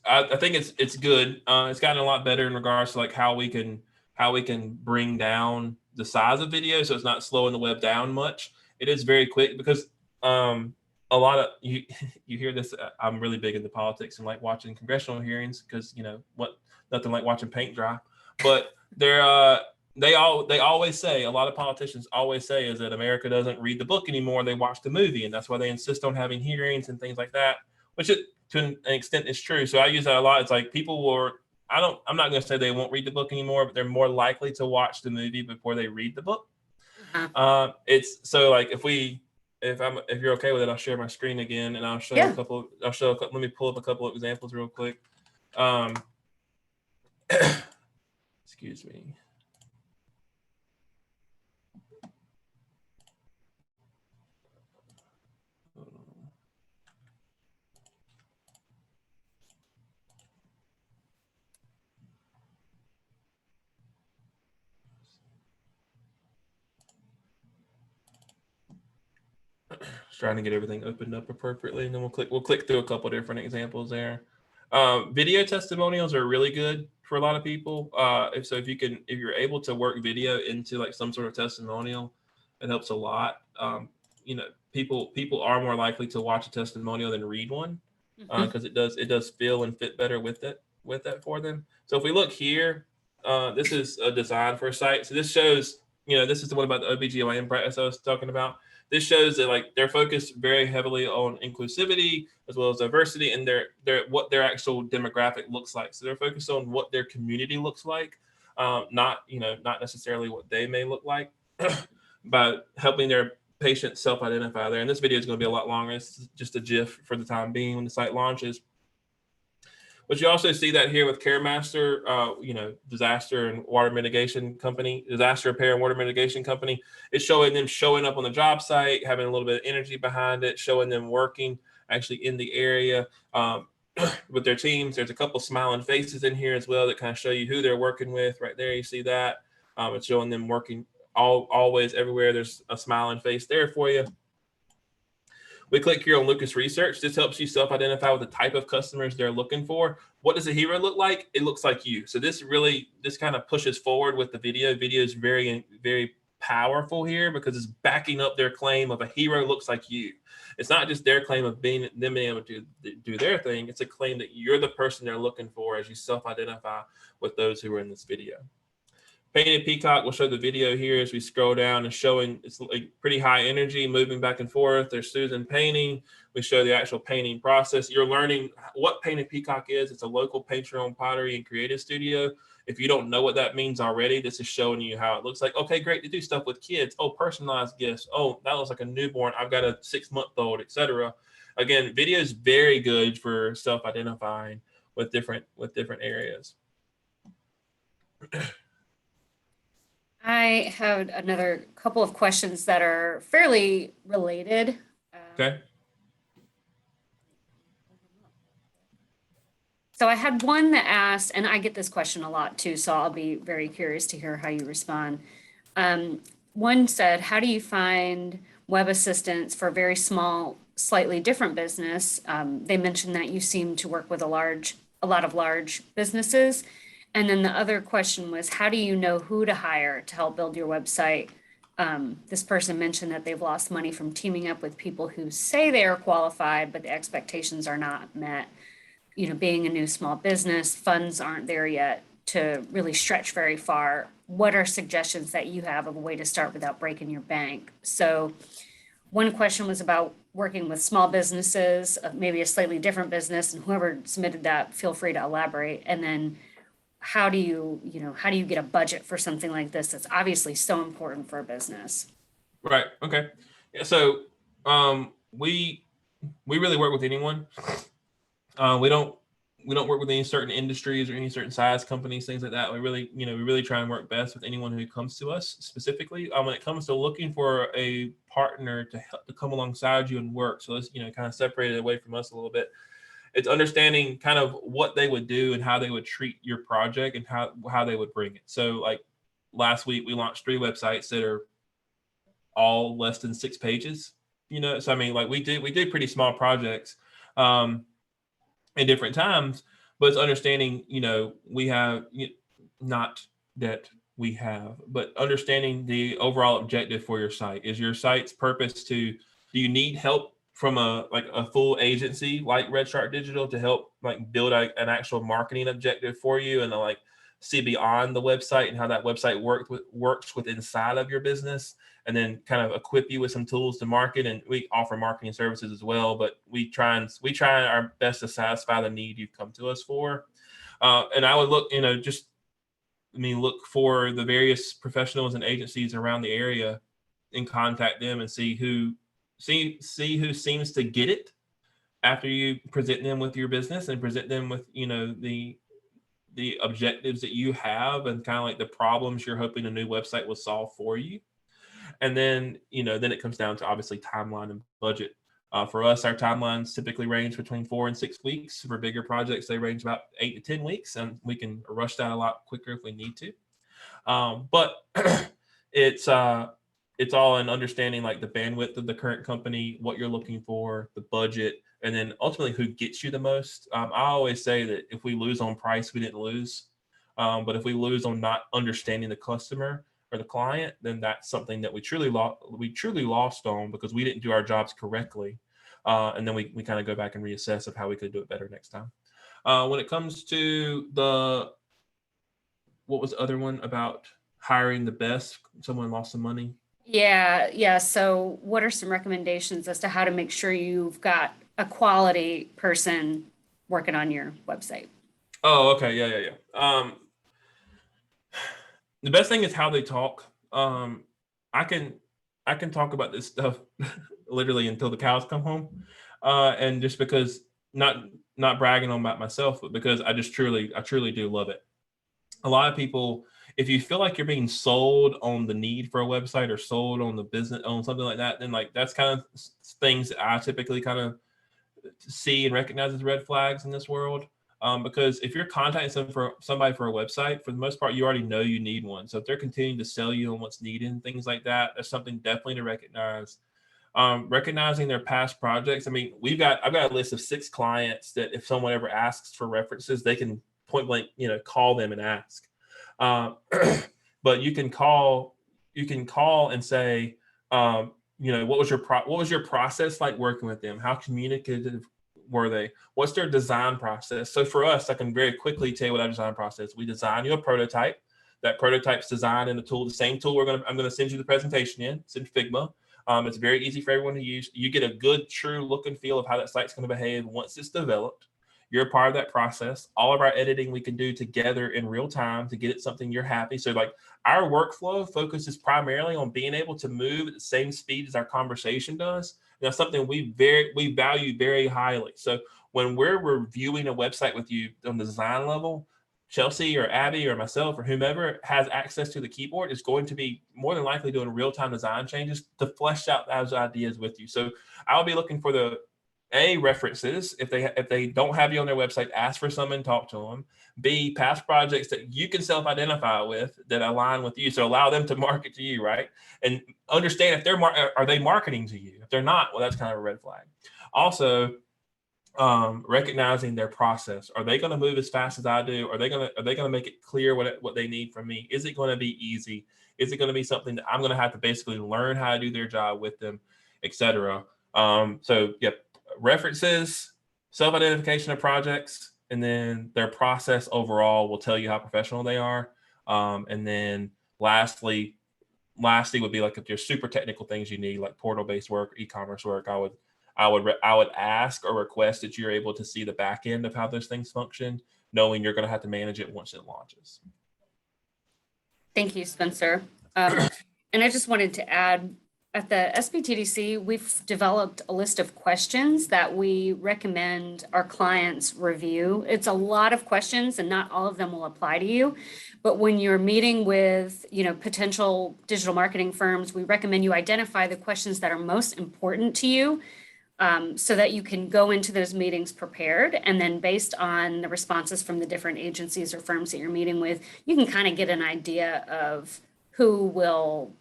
I think it's good. It's gotten a lot better in regards to like how we can bring down the size of video so it's not slowing the web down much. It is very quick because a lot of you you hear this. I'm really big into politics and like watching congressional hearings because what nothing like watching paint dry. But they always say, a lot of politicians always say, is that America doesn't read the book anymore. They watch the movie, and that's why they insist on having hearings and things like that, which to an extent is true. So I use that a lot. It's like people will, I'm not going to say they won't read the book anymore, but they're more likely to watch the movie before they read the book. It's so like if you're okay with it, I'll share my screen again and I'll show Yeah. let me pull up a couple of examples real quick. Excuse me. Just trying to get everything opened up appropriately, and then we'll click through a couple different examples there. Video testimonials are really good for a lot of people. If you're able to work video into like some sort of testimonial, it helps a lot. People are more likely to watch a testimonial than read one because it does feel and fit better with that for them. So if we look here, this is a design for a site. So this shows, this is the one about the OBGYN practice I was talking about. This shows that like they're focused very heavily on inclusivity as well as diversity and what their actual demographic looks like. So they're focused on what their community looks like, not necessarily what they may look like, by helping their patients self-identify there. And this video is going to be a lot longer. It's just a GIF for the time being when the site launches. But you also see that here with CareMaster, disaster and water mitigation company, disaster repair and water mitigation company. It's showing them showing up on the job site, having a little bit of energy behind it, showing them working actually in the area with their teams. There's a couple smiling faces in here as well that kind of show you who they're working with. Right there, you see that. It's showing them working always everywhere. There's a smiling face there for you. We click here on Lucas Research. This helps you self-identify with the type of customers they're looking for. What does a hero look like? It looks like you. So this kind of pushes forward with the video. Video is very, very powerful here because it's backing up their claim of a hero looks like you. It's not just their claim of them being able to do their thing. It's a claim that you're the person they're looking for as you self-identify with those who are in this video. Painted Peacock will show the video here as we scroll down and showing it's like pretty high energy, moving back and forth. There's Susan painting. We show the actual painting process. You're learning what Painted Peacock is. It's a local paint your own pottery and creative studio. If you don't know what that means already, this is showing you how it looks like. Okay, great to do stuff with kids. Oh, personalized gifts. Oh, that looks like a newborn. I've got a 6-month-old, etc. Again, video is very good for self-identifying with different areas. I have another couple of questions that are fairly related. Okay. So I had one that asked, and I get this question a lot too, so I'll be very curious to hear how you respond. One said, how do you find web assistants for a very small, slightly different business? They mentioned that you seem to work with a lot of large businesses. And then the other question was, how do you know who to hire to help build your website? This person mentioned that they've lost money from teaming up with people who say they are qualified, but the expectations are not met. Being a new small business, funds aren't there yet to really stretch very far. What are suggestions that you have of a way to start without breaking your bank? So one question was about working with small businesses, maybe a slightly different business, and whoever submitted that, feel free to elaborate. And then how do you get a budget for something like this that's obviously so important for a business? Right. Okay. Yeah, so we really work with anyone. We don't work with any certain industries or any certain size companies, things like that. We really try and work best with anyone who comes to us specifically. When it comes to looking for a partner to come alongside you and work, so let's kind of separate it away from us a little bit. it's understanding kind of what they would do and how they would treat your project and how they would bring it. So like last week we launched 3 websites that are all less than 6 pages. So I mean, like we do pretty small projects in different times, but it's understanding, we have not that we have, but understanding the overall objective for your site. Is your site's purpose do you need help from a full agency like Red Shark Digital to help like build an actual marketing objective for you and like see beyond the website and how that website works with inside of your business, and then kind of equip you with some tools to market. And we offer marketing services as well, but we try our best to satisfy the need you've come to us for. And I would look, look for the various professionals and agencies around the area and contact them and see who seems to get it after you present them with your business and present them with, the objectives that you have and kind of like the problems you're hoping a new website will solve for you. And then, then it comes down to obviously timeline and budget. For us, our timelines typically range between 4 and 6 weeks. For bigger projects, they range about 8 to 10 weeks, and we can rush that a lot quicker if we need to. But it's all in understanding like the bandwidth of the current company, what you're looking for, the budget, and then ultimately who gets you the most. I always say that if we lose on price, we didn't lose. But if we lose on not understanding the customer or the client, then that's something that we truly lost on because we didn't do our jobs correctly. And then we kind of go back and reassess of how we could do it better next time. When it comes to what was the other one about hiring the best? Someone lost some money. Yeah. So what are some recommendations as to how to make sure you've got a quality person working on your website? Oh, okay. Yeah. The best thing is how they talk. I can talk about this stuff literally until the cows come home. And just because not bragging on about myself, but because I truly do love it. A lot of people, if you feel like you're being sold on the need for a website or sold on the business on something like that, then like that's kind of things that I typically kind of see and recognize as red flags in this world. Because if you're contacting somebody for a website, for the most part, you already know you need one. So if they're continuing to sell you on what's needed and things like that, that's something definitely to recognize. Recognizing their past projects. I mean, I've got a list of 6 clients that if someone ever asks for references, they can point blank, call them and ask. But you can call and say, what was your process like working with them? How communicative were they? What's their design process? So for us, I can very quickly tell you what our design process. We design you a prototype. That prototype's designed in the same tool I'm going to send you the presentation in. It's in Figma. It's very easy for everyone to use. You get a good, true look and feel of how that site's going to behave once it's developed. You're a part of that process. All of our editing we can do together in real time to get it something you're happy. So like our workflow focuses primarily on being able to move at the same speed as our conversation does. And that's something we value very highly. So when we're reviewing a website with you on the design level, Chelsea or Abby or myself or whomever has access to the keyboard is going to be more than likely doing real-time design changes to flesh out those ideas with you. So I'll be looking for the references. If they don't have you on their website, ask for some and talk to them. B, past projects that you can self-identify with that align with you. So allow them to market to you, right? And understand if are they marketing to you? If they're not, well, that's kind of a red flag. Also, recognizing their process. Are they going to move as fast as I do? Are they going to make it clear what they need from me? Is it going to be easy? Is it going to be something that I'm going to have to basically learn how to do their job with them, etc.? So yep. References, self-identification of projects, and then their process overall will tell you how professional they are. And then lastly would be like if there's super technical things you need, like portal-based work, e-commerce work, I would ask or request that you're able to see the back end of how those things function, knowing you're going to have to manage it once it launches. Thank you, Spencer. And I just wanted to add, at the SBTDC, we've developed a list of questions that we recommend our clients review. It's a lot of questions and not all of them will apply to you. But when you're meeting with, potential digital marketing firms, we recommend you identify the questions that are most important to you. so that you can go into those meetings prepared. And then based on the responses from the different agencies or firms that you're meeting with, you can kind of get an idea of who will,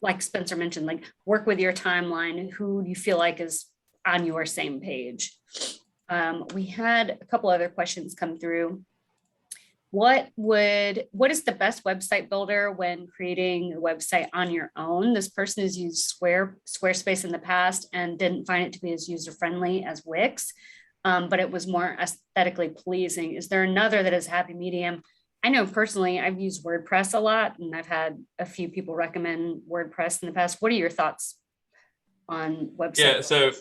like Spencer mentioned, like work with your timeline, who you feel like is on your same page. We had a couple other questions come through. What is the best website builder when creating a website on your own? This person has used Squarespace in the past and didn't find it to be as user-friendly as Wix, but it was more aesthetically pleasing. Is there another that is happy medium? I know personally, I've used WordPress a lot, and I've had a few people recommend WordPress in the past. What are your thoughts on website? Yeah, so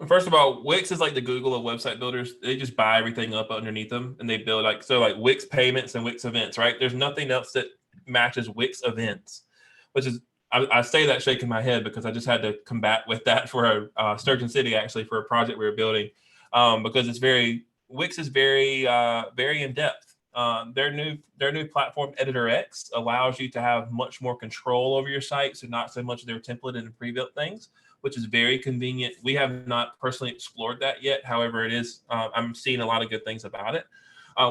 first of all, Wix is like the Google of website builders. They just buy everything up underneath them and they build like Wix payments and Wix events, right? There's nothing else that matches Wix events, which is, I say that shaking my head because I just had to combat with that for Sturgeon City, actually, for a project we were building, because Wix is very in depth. Their new platform, Editor X, allows you to have much more control over your site, so not so much their template and pre-built things, which is very convenient. We have not personally explored that yet. However, it is, I'm seeing a lot of good things about it.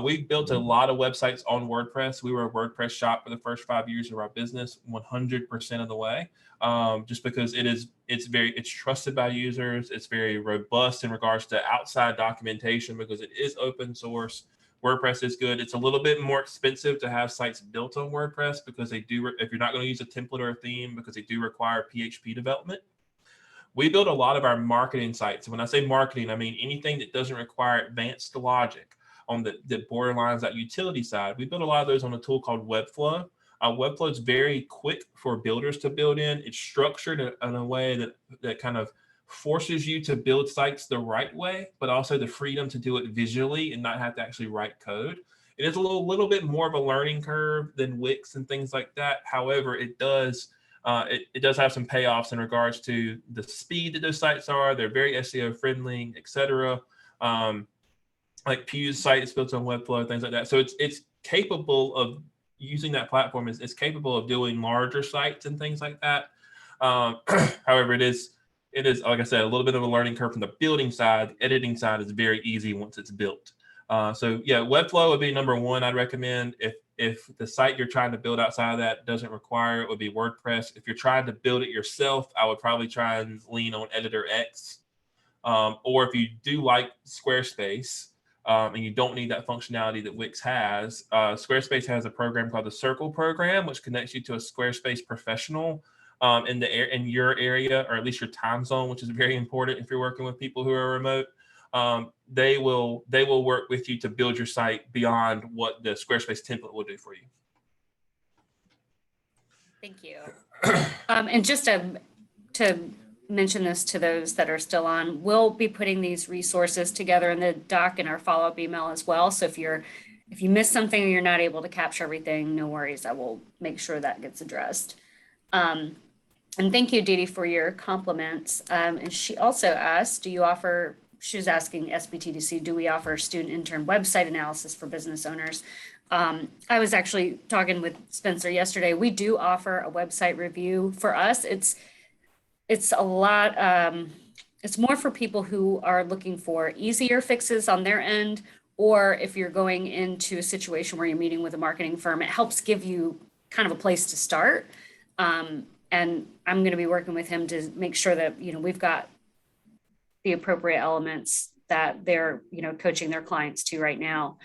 We built a lot of websites on WordPress. We were a WordPress shop for the first 5 years of our business, 100% of the way, just because it's trusted by users. It's very robust in regards to outside documentation because it is open source. WordPress is good. It's a little bit more expensive to have sites built on WordPress because if you're not going to use a template or a theme, because they do require PHP development. We build a lot of our marketing sites. When I say marketing, I mean anything that doesn't require advanced logic on the borderlines that utility side. We build a lot of those on a tool called Webflow. Webflow is very quick for builders to build in. It's structured in a way that kind of forces you to build sites the right way, but also the freedom to do it visually and not have to actually write code. It is a little bit more of a learning curve than Wix and things like that. However, it does have some payoffs in regards to the speed that those sites are. They're very SEO friendly, etc. Like Pew's site is built on Webflow, things like that. So it's capable of using that platform. It's capable of doing larger sites and things like that. However, it is, like I said, a little bit of a learning curve from the building side. The editing side is very easy once it's built. So yeah, Webflow would be number one I'd recommend. If the site you're trying to build outside of that doesn't require it, would be WordPress. If you're trying to build it yourself, I would probably try and lean on Editor X. Or if you do like Squarespace and you don't need that functionality that Wix has, Squarespace has a program called the Circle program, which connects you to a Squarespace professional in your area, or at least your time zone, which is very important if you're working with people who are remote. They will work with you to build your site beyond what the Squarespace template will do for you. Thank you. And just to mention this to those that are still on, we'll be putting these resources together in the doc in our follow-up email as well. So if you miss something or you're not able to capture everything, no worries. I will make sure that gets addressed. And thank you, Dee Dee, for your compliments. And she also asked, she was asking SBTDC, do we offer student intern website analysis for business owners? I was actually talking with Spencer yesterday. We do offer a website review. For us, it's a lot, it's more for people who are looking for easier fixes on their end, or if you're going into a situation where you're meeting with a marketing firm, it helps give you kind of a place to start. And I'm going to be working with him to make sure that, we've got the appropriate elements that they're, coaching their clients to right now.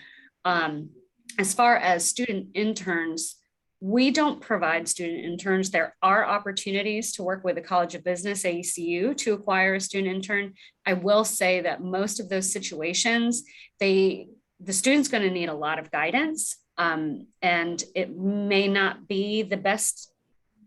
As far as student interns, we don't provide student interns. There are opportunities to work with the College of Business, AECU, to acquire a student intern. I will say that most of those situations, the student's going to need a lot of guidance, and it may not be the best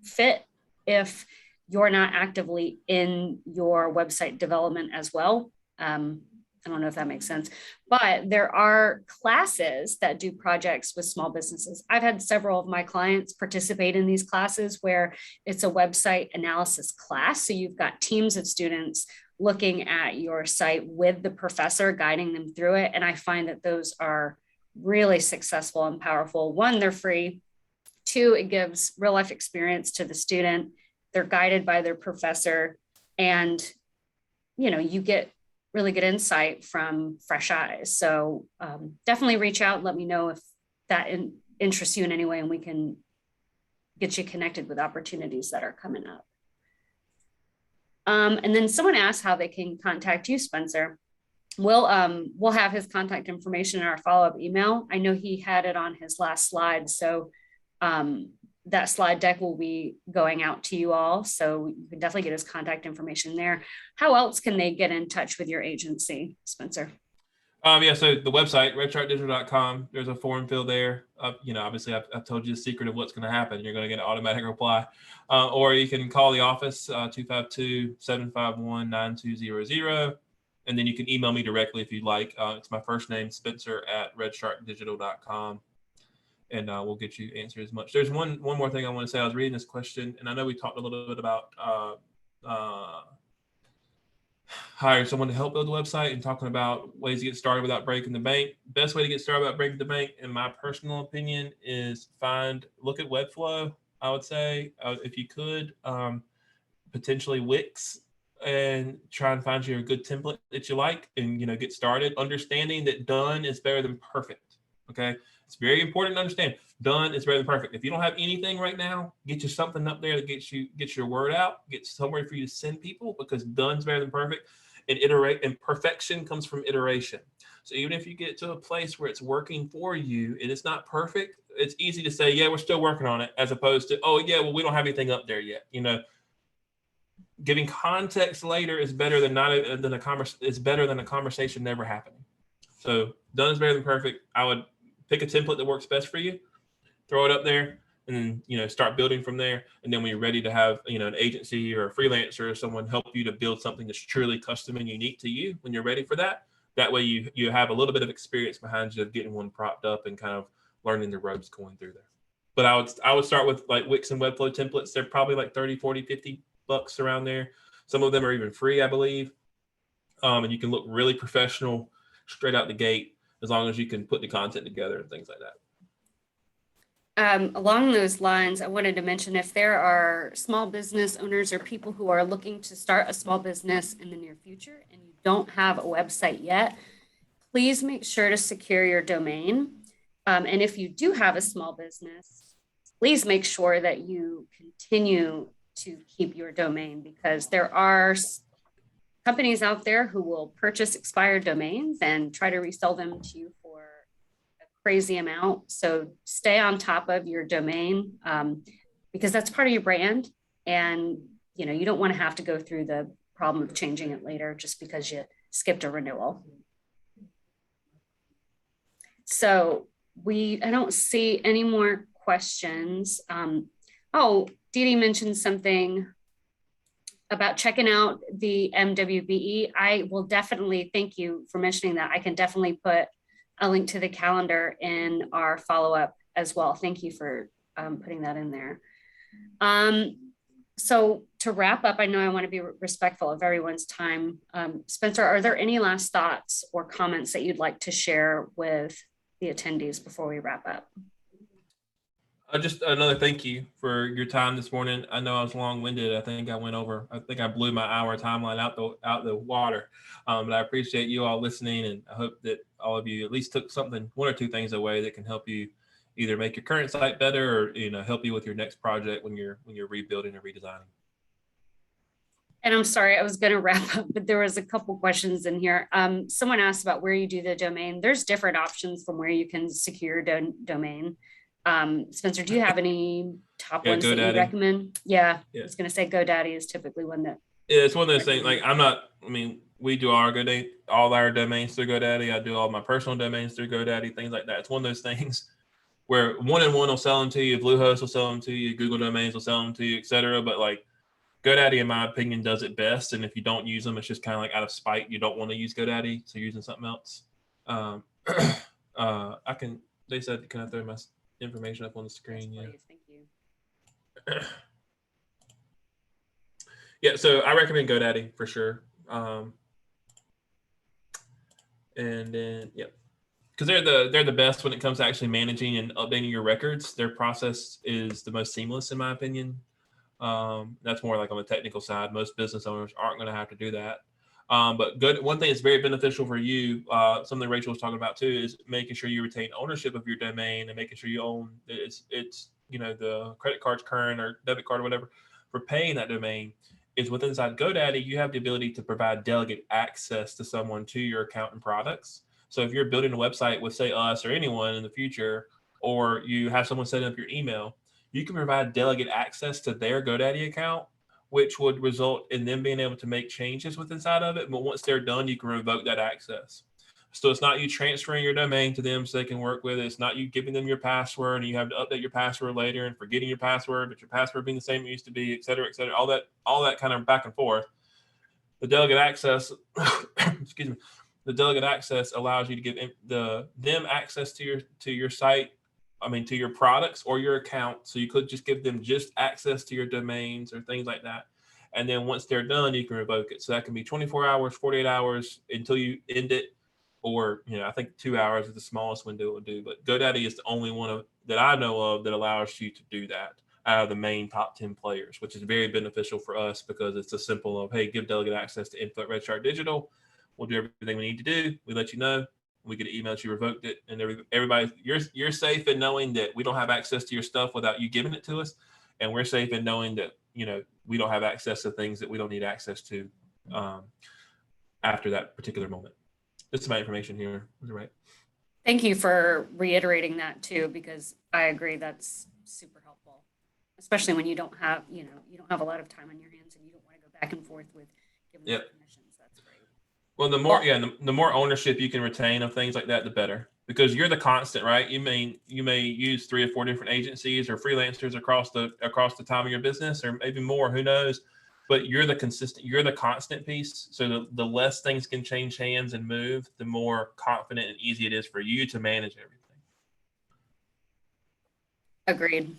fit if you're not actively in your website development as well. I don't know if that makes sense, but there are classes that do projects with small businesses. I've had several of my clients participate in these classes where it's a website analysis class. So you've got teams of students looking at your site with the professor, guiding them through it. And I find that those are really successful and powerful. One, they're free. Two, it gives real life experience to the student. They're guided by their professor. And you get really good insight from fresh eyes. So definitely reach out. Let me know if that interests you in any way, and we can get you connected with opportunities that are coming up. And then someone asked how they can contact you, Spencer. We'll have his contact information in our follow-up email. I know he had it on his last slide, so that slide deck will be going out to you all. So you can definitely get his contact information there. How else can they get in touch with your agency, Spencer? Yeah, so the website, redsharkdigital.com, there's a form fill there. Obviously, I've told you the secret of what's going to happen. You're going to get an automatic reply. Or you can call the office, 252-751-9200. And then you can email me directly if you'd like. It's my first name, Spencer, at redsharkdigital.com. And we'll get you answered as much. There's one more thing I want to say. I was reading this question, and I know we talked a little bit about hire someone to help build the website and talking about ways to get started without breaking the bank. Best way to get started without breaking the bank, in my personal opinion, is look at Webflow. I would say if you could, potentially Wix, and try and find you a good template that you like, and get started. Understanding that done is better than perfect. Okay, it's very important to understand done is better than perfect. If you don't have anything right now, get you something up there that gets your word out, get somewhere for you to send people, because done's better than perfect. And perfection comes from iteration. So even if you get to a place where it's working for you and it's not perfect, it's easy to say, yeah, we're still working on it, as opposed to, oh yeah, well, we don't have anything up there yet. Giving context later is better than a conversation never happening. So done is better than perfect. I would pick a template that works best for you, throw it up there, and then start building from there. And then when you're ready to have an agency or a freelancer or someone help you to build something that's truly custom and unique to you, when you're ready for that way you have a little bit of experience behind you of getting one propped up and kind of learning the ropes going through there. But I would start with like Wix and Webflow templates. They're probably like 30, 40, 50 bucks around there. Some of them are even free, I believe. And you can look really professional straight out the gate, as long as you can put the content together and things like that. Along those lines, I wanted to mention, if there are small business owners or people who are looking to start a small business in the near future and you don't have a website yet, please make sure to secure your domain. And if you do have a small business, please make sure that you continue to keep your domain, because there are companies out there who will purchase expired domains and try to resell them to you for a crazy amount. So stay on top of your domain, because that's part of your brand. And you don't want to have to go through the problem of changing it later just because you skipped a renewal. So I don't see any more questions. Dee Dee mentioned something about checking out the MWBE. I will definitely, thank you for mentioning that. I can definitely put a link to the calendar in our follow-up as well. Thank you for putting that in there. So to wrap up, I know I want to be respectful of everyone's time. Spencer, are there any last thoughts or comments that you'd like to share with the attendees before we wrap up? Just another thank you for your time this morning. I know I was long-winded. I think I blew my hour timeline out the water. But I appreciate you all listening, and I hope that all of you at least took one or two things away that can help you either make your current site better or help you with your next project when you're rebuilding or redesigning. And I'm sorry, I was going to wrap up, but there was a couple questions in here. Someone asked about where you do the domain. There's different options from where you can secure domain. Spencer, do you have any top ones that you recommend? Yeah, I was going to say GoDaddy is typically one that. Yeah, it's one of those things. Like we do all our domains through GoDaddy. I do all my personal domains through GoDaddy, things like that. It's one of those things where one-on-one will sell them to you, Bluehost will sell them to you, Google Domains will sell them to you, etc. But like GoDaddy, in my opinion, does it best. And if you don't use them, it's just kind of like out of spite. You don't want to use GoDaddy, so you're using something else. They said, can I throw my information up on the screen? Yeah. Thank you. Yeah, so I recommend GoDaddy for sure. And then, because they're the best when it comes to actually managing and updating your records. Their process is the most seamless, in my opinion. That's more like on the technical side. Most business owners aren't going to have to do that. But good. One thing that's very beneficial for you, something Rachel was talking about too, is making sure you retain ownership of your domain and making sure you own it's the credit card's current or debit card or whatever for paying that domain is with inside GoDaddy. You have the ability to provide delegate access to someone to your account and products. So if you're building a website with say us or anyone in the future, or you have someone setting up your email, you can provide delegate access to their GoDaddy account, which would result in them being able to make changes with inside of it. But once they're done, you can revoke that access. So it's not you transferring your domain to them so they can work with it. It's not you giving them your password and you have to update your password later and forgetting your password, but your password being the same it used to be, et cetera, all that kind of back and forth. The delegate access, excuse me, the delegate access allows you to give them access to your site. I mean, to your products or your account. So you could just give them just access to your domains or things like that. And then once they're done, you can revoke it. So that can be 24 hours, 48 hours until you end it. Or, I think 2 hours is the smallest window it will do. But GoDaddy is the only one that I know of that allows you to do that out of the main top 10 players, which is very beneficial for us because it's a simple of, hey, give delegate access to info at Red Shark Digital. We'll do everything we need to do. We let you know. We get an email that you revoked it, and everybody, you're safe in knowing that we don't have access to your stuff without you giving it to us, and we're safe in knowing that we don't have access to things that we don't need access to after that particular moment. Just my information here. Is it right? Thank you for reiterating that too, because I agree that's super helpful, especially when you don't have a lot of time on your hands and you don't want to go back and forth with giving them permissions. That's great. Well, the more ownership you can retain of things like that, the better, because you're the constant, right? You may use 3 or 4 different agencies or freelancers across the time of your business, or maybe more, who knows? But you're the constant piece. So the less things can change hands and move, the more confident and easy it is for you to manage everything. Agreed.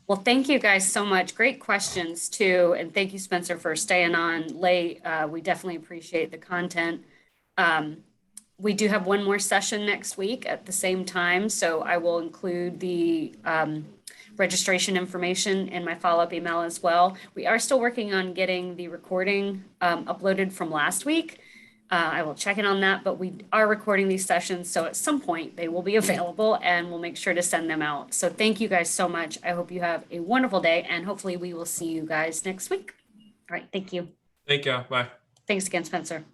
Well, thank you guys so much. Great questions too. And thank you, Spencer, for staying on late. We definitely appreciate the content. We do have one more session next week at the same time. So I will include the registration information in my follow-up email as well. We are still working on getting the recording uploaded from last week. I will check in on that, but we are recording these sessions. So at some point they will be available and we'll make sure to send them out. So thank you guys so much. I hope you have a wonderful day and hopefully we will see you guys next week. All right. Thank you. Thank you. Bye. Thanks again, Spencer.